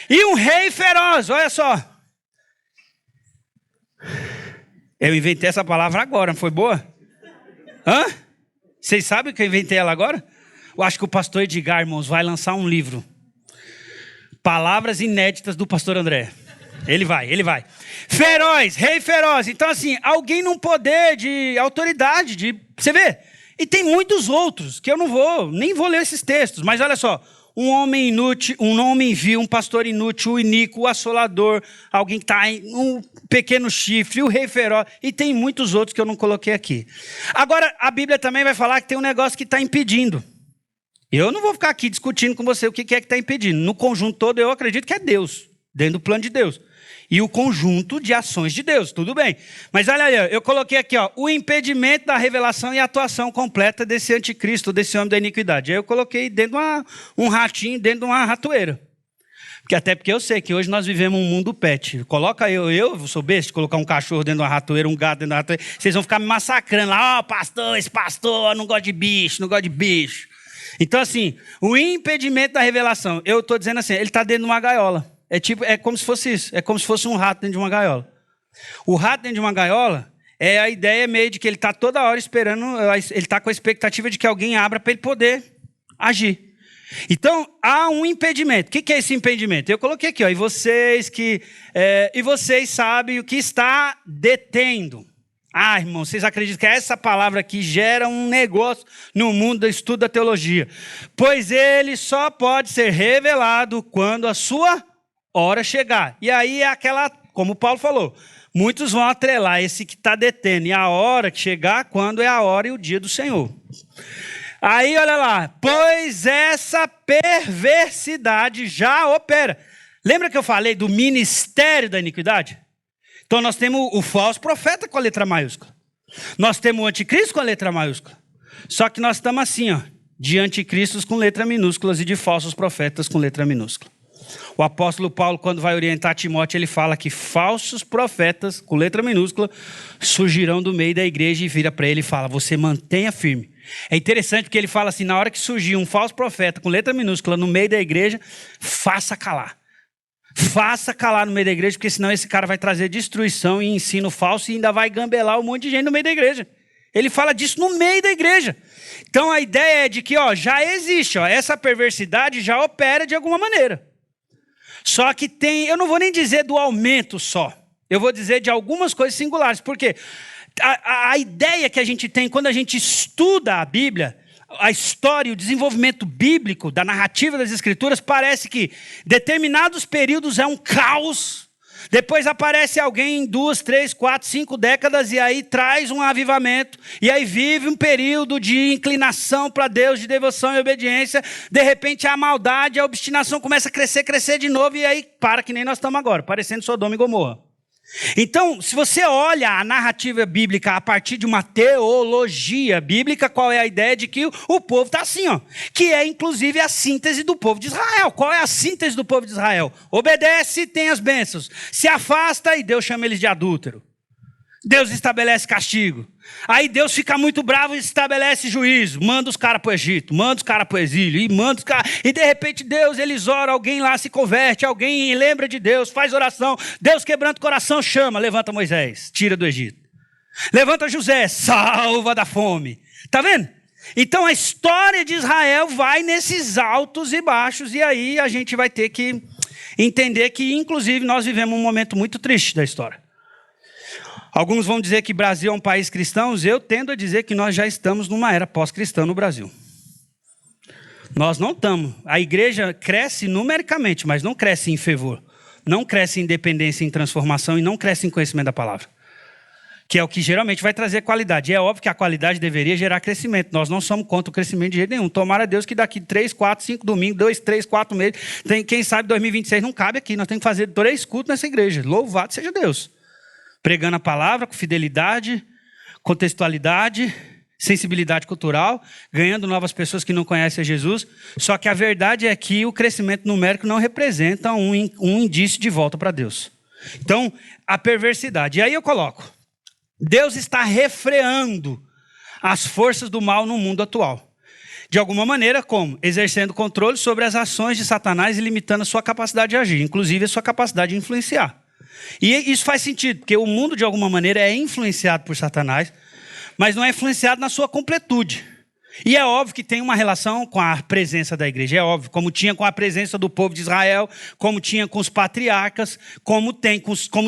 E um rei feroz, olha só. Eu inventei essa palavra agora, não foi boa? Hã? Vocês sabem que eu inventei ela agora? Eu acho que o pastor Edgar, irmãos, vai lançar um livro. Palavras inéditas do pastor André. Ele vai. Feroz, rei feroz. Então, assim, alguém num poder de autoridade, você vê? E tem muitos outros, que eu nem vou ler esses textos. Mas olha só, um homem inútil, um homem vil, um pastor inútil, o iníquo, o assolador, alguém que está em um pequeno chifre, o rei feroz. E tem muitos outros que eu não coloquei aqui. Agora, a Bíblia também vai falar que tem um negócio que está impedindo. Eu não vou ficar aqui discutindo com você o que é que está impedindo. No conjunto todo, eu acredito que é Deus, dentro do plano de Deus. E o conjunto de ações de Deus, tudo bem. Mas olha aí, eu coloquei aqui, ó, o impedimento da revelação e atuação completa desse anticristo, desse homem da iniquidade. Aí eu coloquei dentro de um ratinho, dentro de uma ratoeira. Até porque eu sei que hoje nós vivemos um mundo pet. Coloca eu sou besta, colocar um cachorro dentro de uma ratoeira, um gato dentro de uma ratoeira, vocês vão ficar me massacrando lá, ó, pastor, esse pastor não gosta de bicho, não gosta de bicho. Então, assim, o impedimento da revelação, eu estou dizendo assim, ele está dentro de uma gaiola. É como se fosse isso, é como se fosse um rato dentro de uma gaiola. O rato dentro de uma gaiola, a ideia meio de que ele está toda hora esperando, ele está com a expectativa de que alguém abra para ele poder agir. Então, há um impedimento. O que é esse impedimento? Eu coloquei aqui, ó, e vocês sabem o que está detendo. Ah, irmão, vocês acreditam que essa palavra aqui gera um negócio no mundo do estudo da teologia? Pois ele só pode ser revelado quando a sua hora chegar. E aí é aquela, como Paulo falou, muitos vão atrelar esse que está detendo. E a hora que chegar, quando é a hora e o dia do Senhor. Aí, olha lá, pois essa perversidade já opera. Lembra que eu falei do ministério da iniquidade? Então nós temos o falso profeta com a letra maiúscula. Nós temos o anticristo com a letra maiúscula. Só que nós estamos assim, ó, de anticristos com letra minúsculas e de falsos profetas com letra minúscula. O apóstolo Paulo, quando vai orientar Timóteo, ele fala que falsos profetas com letra minúscula surgirão do meio da igreja e vira para ele e fala, você mantenha firme. É interessante porque ele fala assim, na hora que surgir um falso profeta com letra minúscula no meio da igreja, faça calar. Faça calar no meio da igreja, porque senão esse cara vai trazer destruição e ensino falso e ainda vai gambelar um monte de gente no meio da igreja. Ele fala disso no meio da igreja. Então a ideia é de que já existe, essa perversidade já opera de alguma maneira. Só que eu não vou nem dizer do aumento só, eu vou dizer de algumas coisas singulares, porque a ideia que a gente tem quando a gente estuda a Bíblia, a história, o desenvolvimento bíblico da narrativa das Escrituras, parece que determinados períodos é um caos, depois aparece alguém em 2, 3, 4, 5 décadas e aí traz um avivamento, e aí vive um período de inclinação para Deus, de devoção e obediência, de repente a maldade, a obstinação começa a crescer de novo, e aí para que nem nós estamos agora, parecendo Sodoma e Gomorra. Então, se você olha a narrativa bíblica a partir de uma teologia bíblica, qual é a ideia de que o povo está assim, que é inclusive a síntese do povo de Israel. Qual é a síntese do povo de Israel? Obedece e tem as bênçãos. Se afasta e Deus chama eles de adúltero. Deus estabelece castigo. Aí Deus fica muito bravo e estabelece juízo. Manda os caras para o Egito, manda os caras para o exílio, e de repente Deus, eles oram, alguém lá se converte, alguém lembra de Deus, faz oração, Deus quebranta o coração, chama, levanta Moisés, tira do Egito. Levanta José, salva da fome. Tá vendo? Então a história de Israel vai nesses altos e baixos, e aí a gente vai ter que entender que inclusive nós vivemos um momento muito triste da história. Alguns vão dizer que o Brasil é um país cristão, eu tendo a dizer que nós já estamos numa era pós-cristã no Brasil. Nós não estamos. A igreja cresce numericamente, mas não cresce em fervor. Não cresce em independência, em transformação e não cresce em conhecimento da palavra. Que é o que geralmente vai trazer qualidade. E é óbvio que a qualidade deveria gerar crescimento. Nós não somos contra o crescimento de jeito nenhum. Tomara a Deus que daqui 3, 4, 5 domingos, 2, 3, 4 meses, quem sabe 2026 não cabe aqui. Nós temos que fazer 3 cultos nessa igreja. Louvado seja Deus. Pregando a palavra com fidelidade, contextualidade, sensibilidade cultural, ganhando novas pessoas que não conhecem a Jesus. Só que a verdade é que o crescimento numérico não representa um indício de volta para Deus. Então, a perversidade. E aí eu coloco, Deus está refreando as forças do mal no mundo atual. De alguma maneira, como? Exercendo controle sobre as ações de Satanás e limitando a sua capacidade de agir, inclusive a sua capacidade de influenciar. E isso faz sentido, porque o mundo, de alguma maneira, é influenciado por Satanás, mas não é influenciado na sua completude. E é óbvio que tem uma relação com a presença da igreja, é óbvio, como tinha com a presença do povo de Israel, como tinha com os patriarcas, como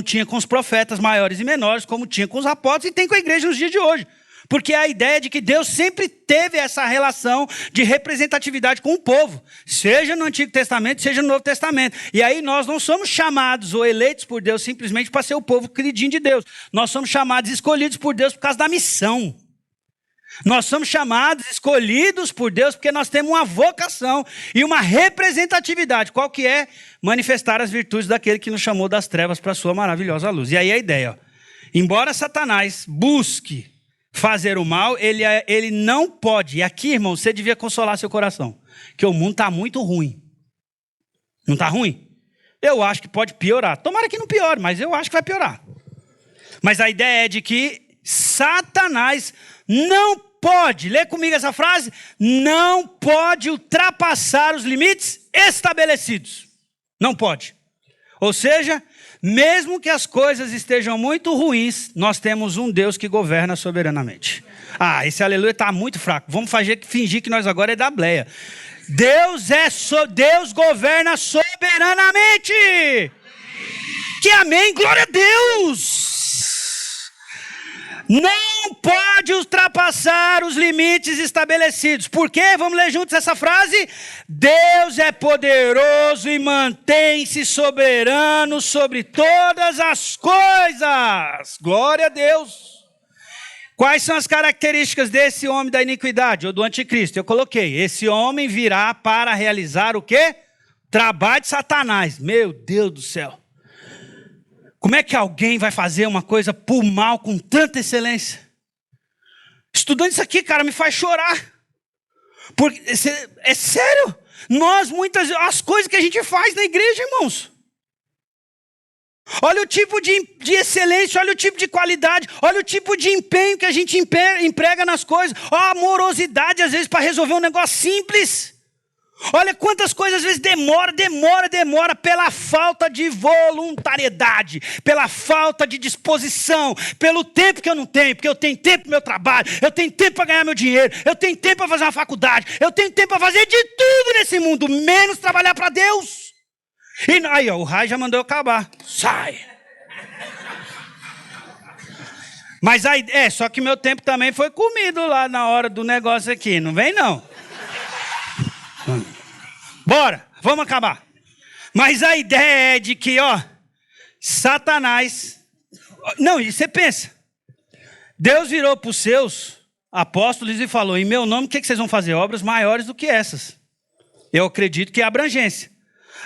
tinha com os profetas maiores e menores, como tinha com os apóstolos e tem com a igreja nos dias de hoje. Porque a ideia de que Deus sempre teve essa relação de representatividade com o povo, seja no Antigo Testamento, seja no Novo Testamento. E aí nós não somos chamados ou eleitos por Deus simplesmente para ser o povo queridinho de Deus. Nós somos chamados e escolhidos por Deus por causa da missão. Nós somos chamados, escolhidos por Deus porque nós temos uma vocação e uma representatividade. Qual que é? Manifestar as virtudes daquele que nos chamou das trevas para a sua maravilhosa luz. E aí a ideia, embora Satanás busque fazer o mal, ele não pode. E aqui, irmão, você devia consolar seu coração. Que o mundo está muito ruim. Não está ruim? Eu acho que pode piorar. Tomara que não piore, mas eu acho que vai piorar. Mas a ideia é de que Satanás não pode, lê comigo essa frase, não pode ultrapassar os limites estabelecidos. Não pode. Ou seja, mesmo que as coisas estejam muito ruins, nós temos um Deus que governa soberanamente. Esse aleluia está muito fraco. Vamos fingir que nós agora é da bleia. Deus governa soberanamente. Que amém, glória a Deus. Não pode ultrapassar os limites estabelecidos. Por quê? Vamos ler juntos essa frase? Deus é poderoso e mantém-se soberano sobre todas as coisas. Glória a Deus. Quais são as características desse homem da iniquidade ou do anticristo? Eu coloquei, esse homem virá para realizar o quê? Trabalho de Satanás. Meu Deus do céu. Como é que alguém vai fazer uma coisa por mal com tanta excelência? Estudando isso aqui, cara, me faz chorar. Porque, é sério. As coisas que a gente faz na igreja, irmãos. Olha o tipo de excelência, olha o tipo de qualidade, olha o tipo de empenho que a gente emprega nas coisas. Olha a amorosidade, às vezes, para resolver um negócio simples. Olha quantas coisas às vezes demora pela falta de voluntariedade, pela falta de disposição, pelo tempo que eu não tenho, porque eu tenho tempo para o meu trabalho, eu tenho tempo para ganhar meu dinheiro, eu tenho tempo para fazer uma faculdade, eu tenho tempo para fazer de tudo nesse mundo, menos trabalhar para Deus. E aí, o raio já mandou eu acabar. Sai! Mas aí, só que meu tempo também foi comido lá na hora do negócio aqui, não vem não. Bora, vamos acabar. Mas a ideia é de que, Satanás... Não, e você pensa. Deus virou para os seus apóstolos e falou, em meu nome, o que vocês vão fazer? Obras maiores do que essas. Eu acredito que é abrangência.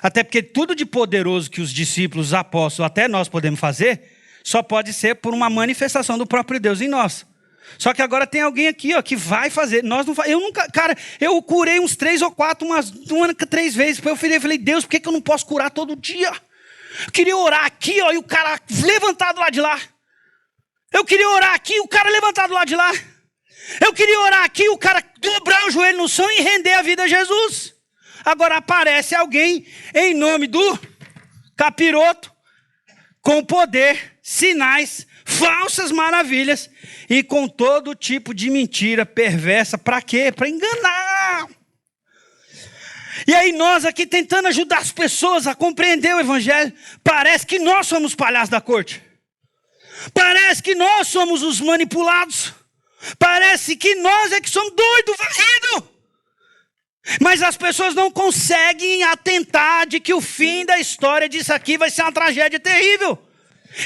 Até porque tudo de poderoso que os discípulos, os apóstolos, até nós podemos fazer, só pode ser por uma manifestação do próprio Deus em nós. Só que agora tem alguém aqui, que vai fazer. Eu curei uns 3 ou 4, umas 3 vezes. Eu falei, Deus, por que eu não posso curar todo dia? Eu queria orar aqui, e o cara levantado lá de lá. Eu queria orar aqui, o cara levantado lá de lá. Eu queria orar aqui, o cara dobrar o joelho no chão e render a vida a Jesus. Agora aparece alguém em nome do capiroto, com poder, sinais, falsas maravilhas e com todo tipo de mentira perversa. Para quê? Para enganar. E aí nós aqui tentando ajudar as pessoas a compreender o evangelho, parece que nós somos palhaços da corte. Parece que nós somos os manipulados. Parece que nós é que somos doidos, varridos. Mas as pessoas não conseguem atentar de que o fim da história disso aqui vai ser uma tragédia terrível.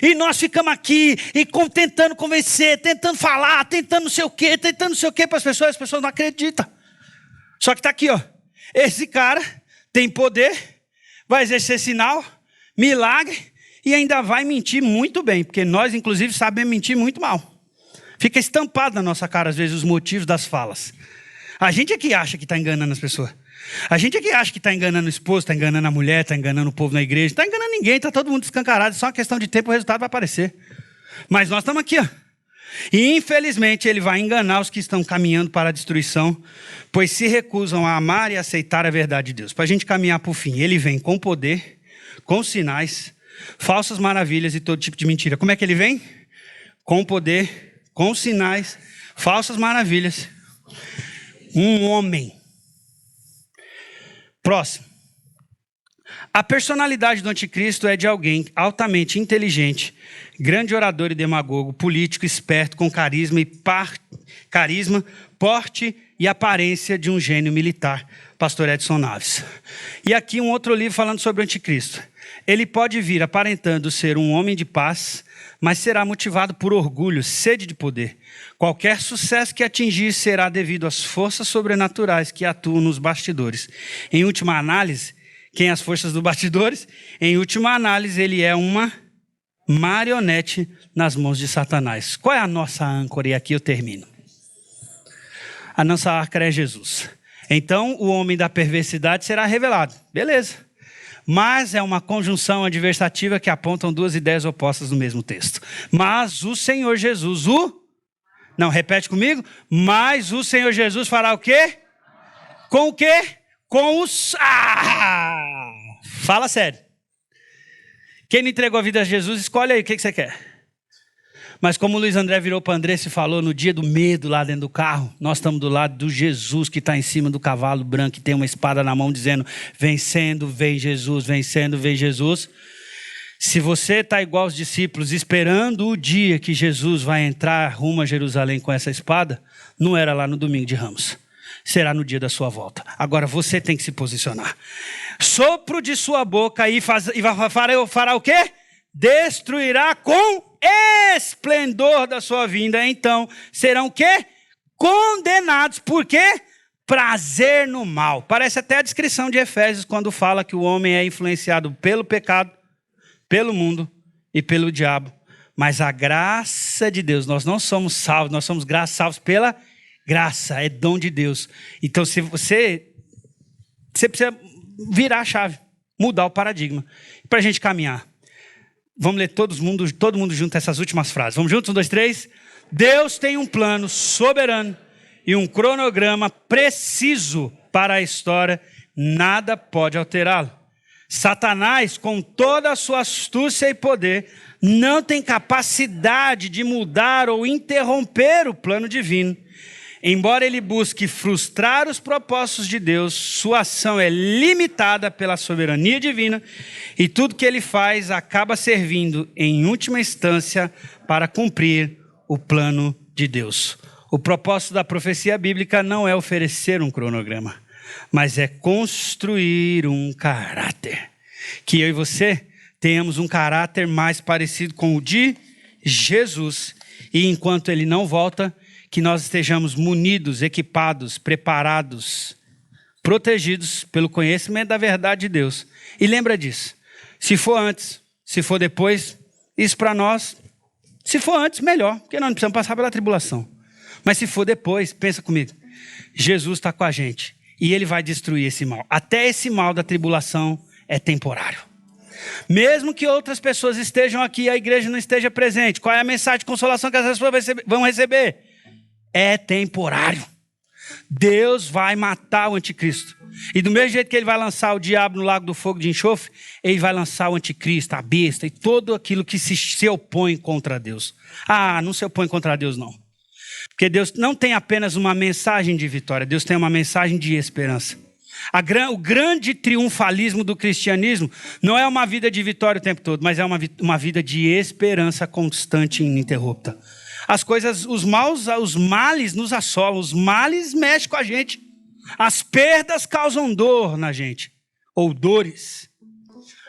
E nós ficamos aqui tentando convencer, tentando falar, tentando não sei o quê para as pessoas não acreditam. Só que está aqui, esse cara tem poder, vai exercer sinal, milagre e ainda vai mentir muito bem, porque nós inclusive sabemos mentir muito mal. Fica estampado na nossa cara, às vezes, os motivos das falas. A gente é que acha que está enganando as pessoas. A gente é que acha que está enganando o esposo, está enganando a mulher, está enganando o povo na igreja. Não está enganando ninguém, está todo mundo escancarado. É só uma questão de tempo, o resultado vai aparecer. Mas nós estamos aqui, ó. E infelizmente ele vai enganar os que estão caminhando para a destruição, pois se recusam a amar e aceitar a verdade de Deus. Para a gente caminhar para o fim, ele vem com poder, com sinais, falsas maravilhas e todo tipo de mentira. Como é que ele vem? Com poder, com sinais, falsas maravilhas. Um homem. Próximo. A personalidade do anticristo é de alguém altamente inteligente, grande orador e demagogo, político, esperto, com carisma, porte e aparência de um gênio militar, pastor Edson Naves. E aqui um outro livro falando sobre o anticristo. Ele pode vir aparentando ser um homem de paz, mas será motivado por orgulho, sede de poder. Qualquer sucesso que atingir será devido às forças sobrenaturais que atuam nos bastidores. Em última análise, quem é as forças dos bastidores? Em última análise, ele é uma marionete nas mãos de Satanás. Qual é a nossa âncora? E aqui eu termino. A nossa âncora é Jesus. Então, o homem da perversidade será revelado. Beleza. Mas é uma conjunção adversativa que apontam duas ideias opostas no mesmo texto. Mas o Senhor Jesus, Não, repete comigo. Mas o Senhor Jesus fará o quê? Com o quê? Com os... Fala sério. Quem não entregou a vida a Jesus, escolhe aí o que você quer. Mas como o Luiz André virou para André e falou no dia do medo lá dentro do carro, nós estamos do lado do Jesus que está em cima do cavalo branco e tem uma espada na mão dizendo, vencendo, vem Jesus, vencendo, vem Jesus. Se você está igual aos discípulos, esperando o dia que Jesus vai entrar rumo a Jerusalém com essa espada, não era lá no domingo de Ramos. Será no dia da sua volta. Agora você tem que se posicionar. Sopro de sua boca e fará o quê? Destruirá com esplendor da sua vinda. Então serão o quê? Condenados. Por quê? Prazer no mal. Parece até a descrição de Efésios quando fala que o homem é influenciado pelo pecado, pelo mundo e pelo diabo. Mas a graça de Deus, nós não somos salvos, nós somos salvos pela graça, é dom de Deus. Então se você precisa virar a chave, mudar o paradigma. Para a gente caminhar. Vamos ler todo mundo junto essas últimas frases. Vamos juntos? 1, 2, 3. Deus tem um plano soberano e um cronograma preciso para a história. Nada pode alterá-lo. Satanás, com toda a sua astúcia e poder, não tem capacidade de mudar ou interromper o plano divino. Embora ele busque frustrar os propósitos de Deus, sua ação é limitada pela soberania divina e tudo que ele faz acaba servindo, em última instância, para cumprir o plano de Deus. O propósito da profecia bíblica não é oferecer um cronograma, mas é construir um caráter. Que eu e você tenhamos um caráter mais parecido com o de Jesus e enquanto ele não volta, que nós estejamos munidos, equipados, preparados, protegidos pelo conhecimento da verdade de Deus. E lembra disso. Se for antes, se for depois, isso para nós, se for antes, melhor, porque nós não precisamos passar pela tribulação. Mas se for depois, pensa comigo, Jesus está com a gente e ele vai destruir esse mal. Até esse mal da tribulação é temporário. Mesmo que outras pessoas estejam aqui e a igreja não esteja presente, qual é a mensagem de consolação que as pessoas vão receber? É temporário. Deus vai matar o anticristo. E do mesmo jeito que ele vai lançar o diabo no lago do fogo de enxofre, ele vai lançar o anticristo, a besta e todo aquilo que se opõe contra Deus. Não se opõe contra Deus não. Porque Deus não tem apenas uma mensagem de vitória, Deus tem uma mensagem de esperança. O grande triunfalismo do cristianismo não é uma vida de vitória o tempo todo, mas é uma vida de esperança constante e ininterrupta. As coisas, os males nos assolam, os males mexem com a gente. As perdas causam dor na gente, ou dores.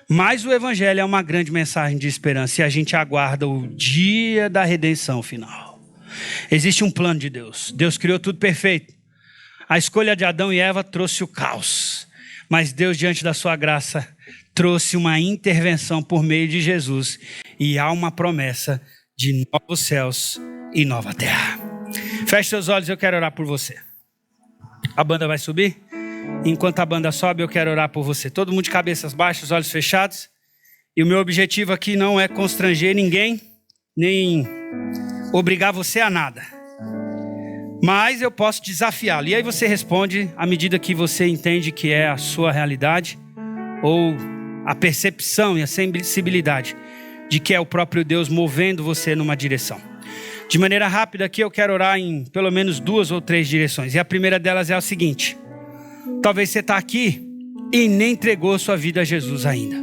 Mas o evangelho é uma grande mensagem de esperança e a gente aguarda o dia da redenção final. Existe um plano de Deus. Deus criou tudo perfeito. A escolha de Adão e Eva trouxe o caos. Mas Deus, diante da sua graça, trouxe uma intervenção por meio de Jesus. E há uma promessa de novos céus e nova terra. Feche seus olhos, eu quero orar por você. A banda vai subir. Enquanto a banda sobe, eu quero orar por você. Todo mundo de cabeças baixas, olhos fechados. E o meu objetivo aqui não é constranger ninguém, nem obrigar você a nada. Mas eu posso desafiá-lo. E aí você responde à medida que você entende que é a sua realidade, ou a percepção e a sensibilidade de que é o próprio Deus movendo você numa direção. De maneira rápida aqui eu quero orar em pelo menos 2 ou 3 direções. E a primeira delas é a seguinte: talvez você está aqui e nem entregou sua vida a Jesus ainda.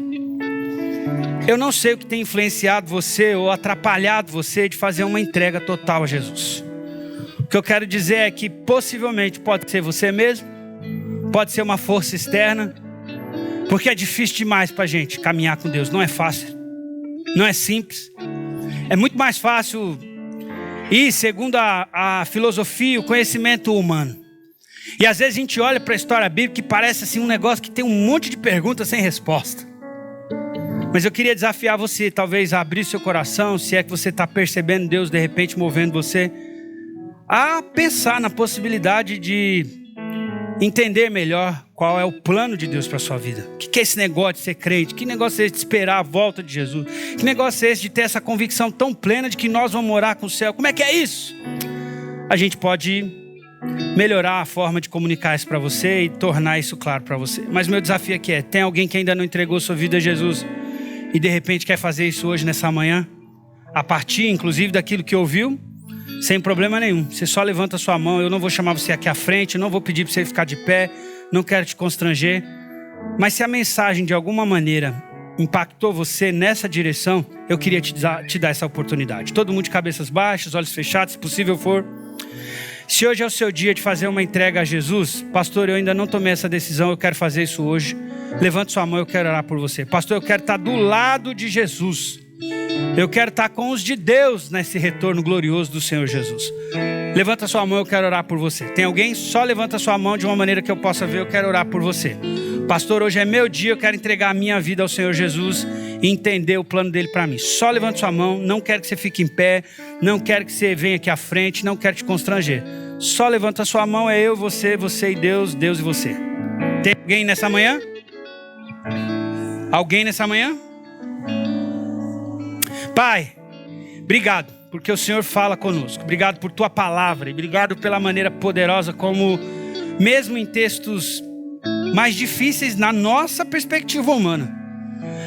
Eu não sei o que tem influenciado você ou atrapalhado você de fazer uma entrega total a Jesus. O que eu quero dizer é que possivelmente pode ser você mesmo, pode ser uma força externa, porque é difícil demais para a gente caminhar com Deus. Não é fácil, não é simples. É muito mais fácil ir segundo a filosofia e o conhecimento humano. E às vezes a gente olha para a história bíblica e parece assim um negócio que tem um monte de perguntas sem resposta. Mas eu queria desafiar você, talvez, a abrir seu coração, se é que você está percebendo Deus de repente movendo você, a pensar na possibilidade de entender melhor qual é o plano de Deus para a sua vida. O que é esse negócio de ser crente? Que negócio é esse de esperar a volta de Jesus? Que negócio é esse de ter essa convicção tão plena de que nós vamos morar com o céu? Como é que é isso? A gente pode melhorar a forma de comunicar isso para você e tornar isso claro para você. Mas meu desafio aqui é: tem alguém que ainda não entregou sua vida a Jesus e de repente quer fazer isso hoje, nessa manhã? A partir, inclusive, daquilo que ouviu? Sem problema nenhum. Você só levanta a sua mão. Eu não vou chamar você aqui à frente, não vou pedir para você ficar de pé, não quero te constranger. Mas se a mensagem de alguma maneira impactou você nessa direção, eu queria te dar essa oportunidade. Todo mundo de cabeças baixas, olhos fechados, se possível for. Se hoje é o seu dia de fazer uma entrega a Jesus: pastor, eu ainda não tomei essa decisão, eu quero fazer isso hoje. Levante sua mão, eu quero orar por você. Pastor, eu quero estar do lado de Jesus. Eu quero estar com os de Deus nesse retorno glorioso do Senhor Jesus. Levanta sua mão, eu quero orar por você. Tem alguém? Só levanta sua mão de uma maneira que eu possa ver, eu quero orar por você. Pastor, hoje é meu dia, eu quero entregar a minha vida ao Senhor Jesus e entender o plano dele para mim. Só levanta sua mão, não quero que você fique em pé, não quero que você venha aqui à frente, não quero te constranger. Só levanta sua mão, é eu, você e Deus, Deus e você. Tem alguém nessa manhã? Alguém nessa manhã? Pai, obrigado, porque o Senhor fala conosco. Obrigado por tua palavra e obrigado pela maneira poderosa como, mesmo em textos mais difíceis na nossa perspectiva humana,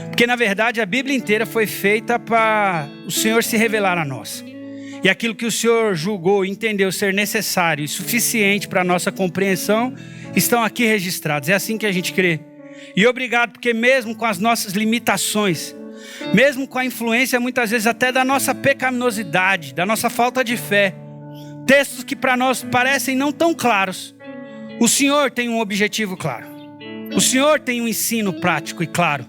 porque na verdade a Bíblia inteira foi feita para o Senhor se revelar a nós. E aquilo que o Senhor julgou e entendeu ser necessário e suficiente para a nossa compreensão estão aqui registrados. É assim que a gente crê. E obrigado porque mesmo com as nossas limitações, mesmo com a influência muitas vezes até da nossa pecaminosidade, da nossa falta de fé, textos que para nós parecem não tão claros, o Senhor tem um objetivo claro. O Senhor tem um ensino prático e claro.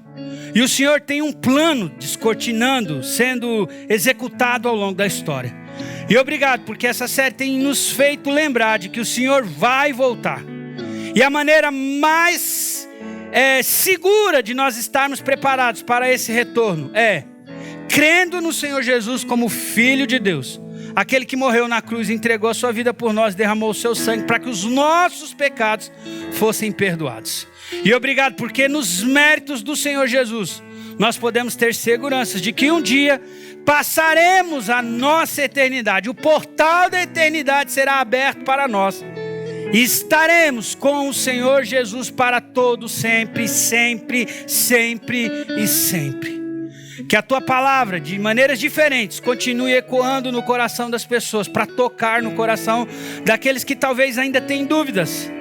E o Senhor tem um plano descortinando, sendo executado ao longo da história. E obrigado porque essa série tem nos feito lembrar de que o Senhor vai voltar. E a maneira mais segura de nós estarmos preparados para esse retorno é crendo no Senhor Jesus como Filho de Deus, aquele que morreu na cruz, entregou a sua vida por nós, derramou o seu sangue para que os nossos pecados fossem perdoados. E obrigado porque nos méritos do Senhor Jesus nós podemos ter seguranças de que um dia passaremos a nossa eternidade, o portal da eternidade será aberto para nós e estaremos com o Senhor Jesus para todo sempre, sempre, sempre e sempre. Que a tua palavra, de maneiras diferentes, continue ecoando no coração das pessoas, para tocar no coração daqueles que talvez ainda têm dúvidas,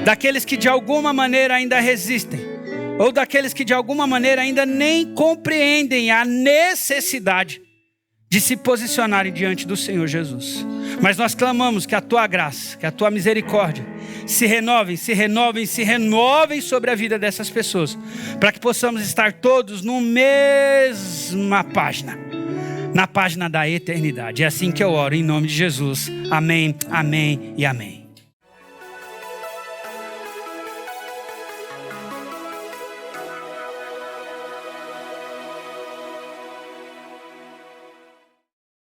daqueles que de alguma maneira ainda resistem, ou daqueles que de alguma maneira ainda nem compreendem a necessidade de se posicionarem diante do Senhor Jesus. Mas nós clamamos que a tua graça, que a tua misericórdia se renovem sobre a vida dessas pessoas, para que possamos estar todos na mesma página, na página da eternidade. É assim que eu oro, em nome de Jesus. Amém, amém e amém.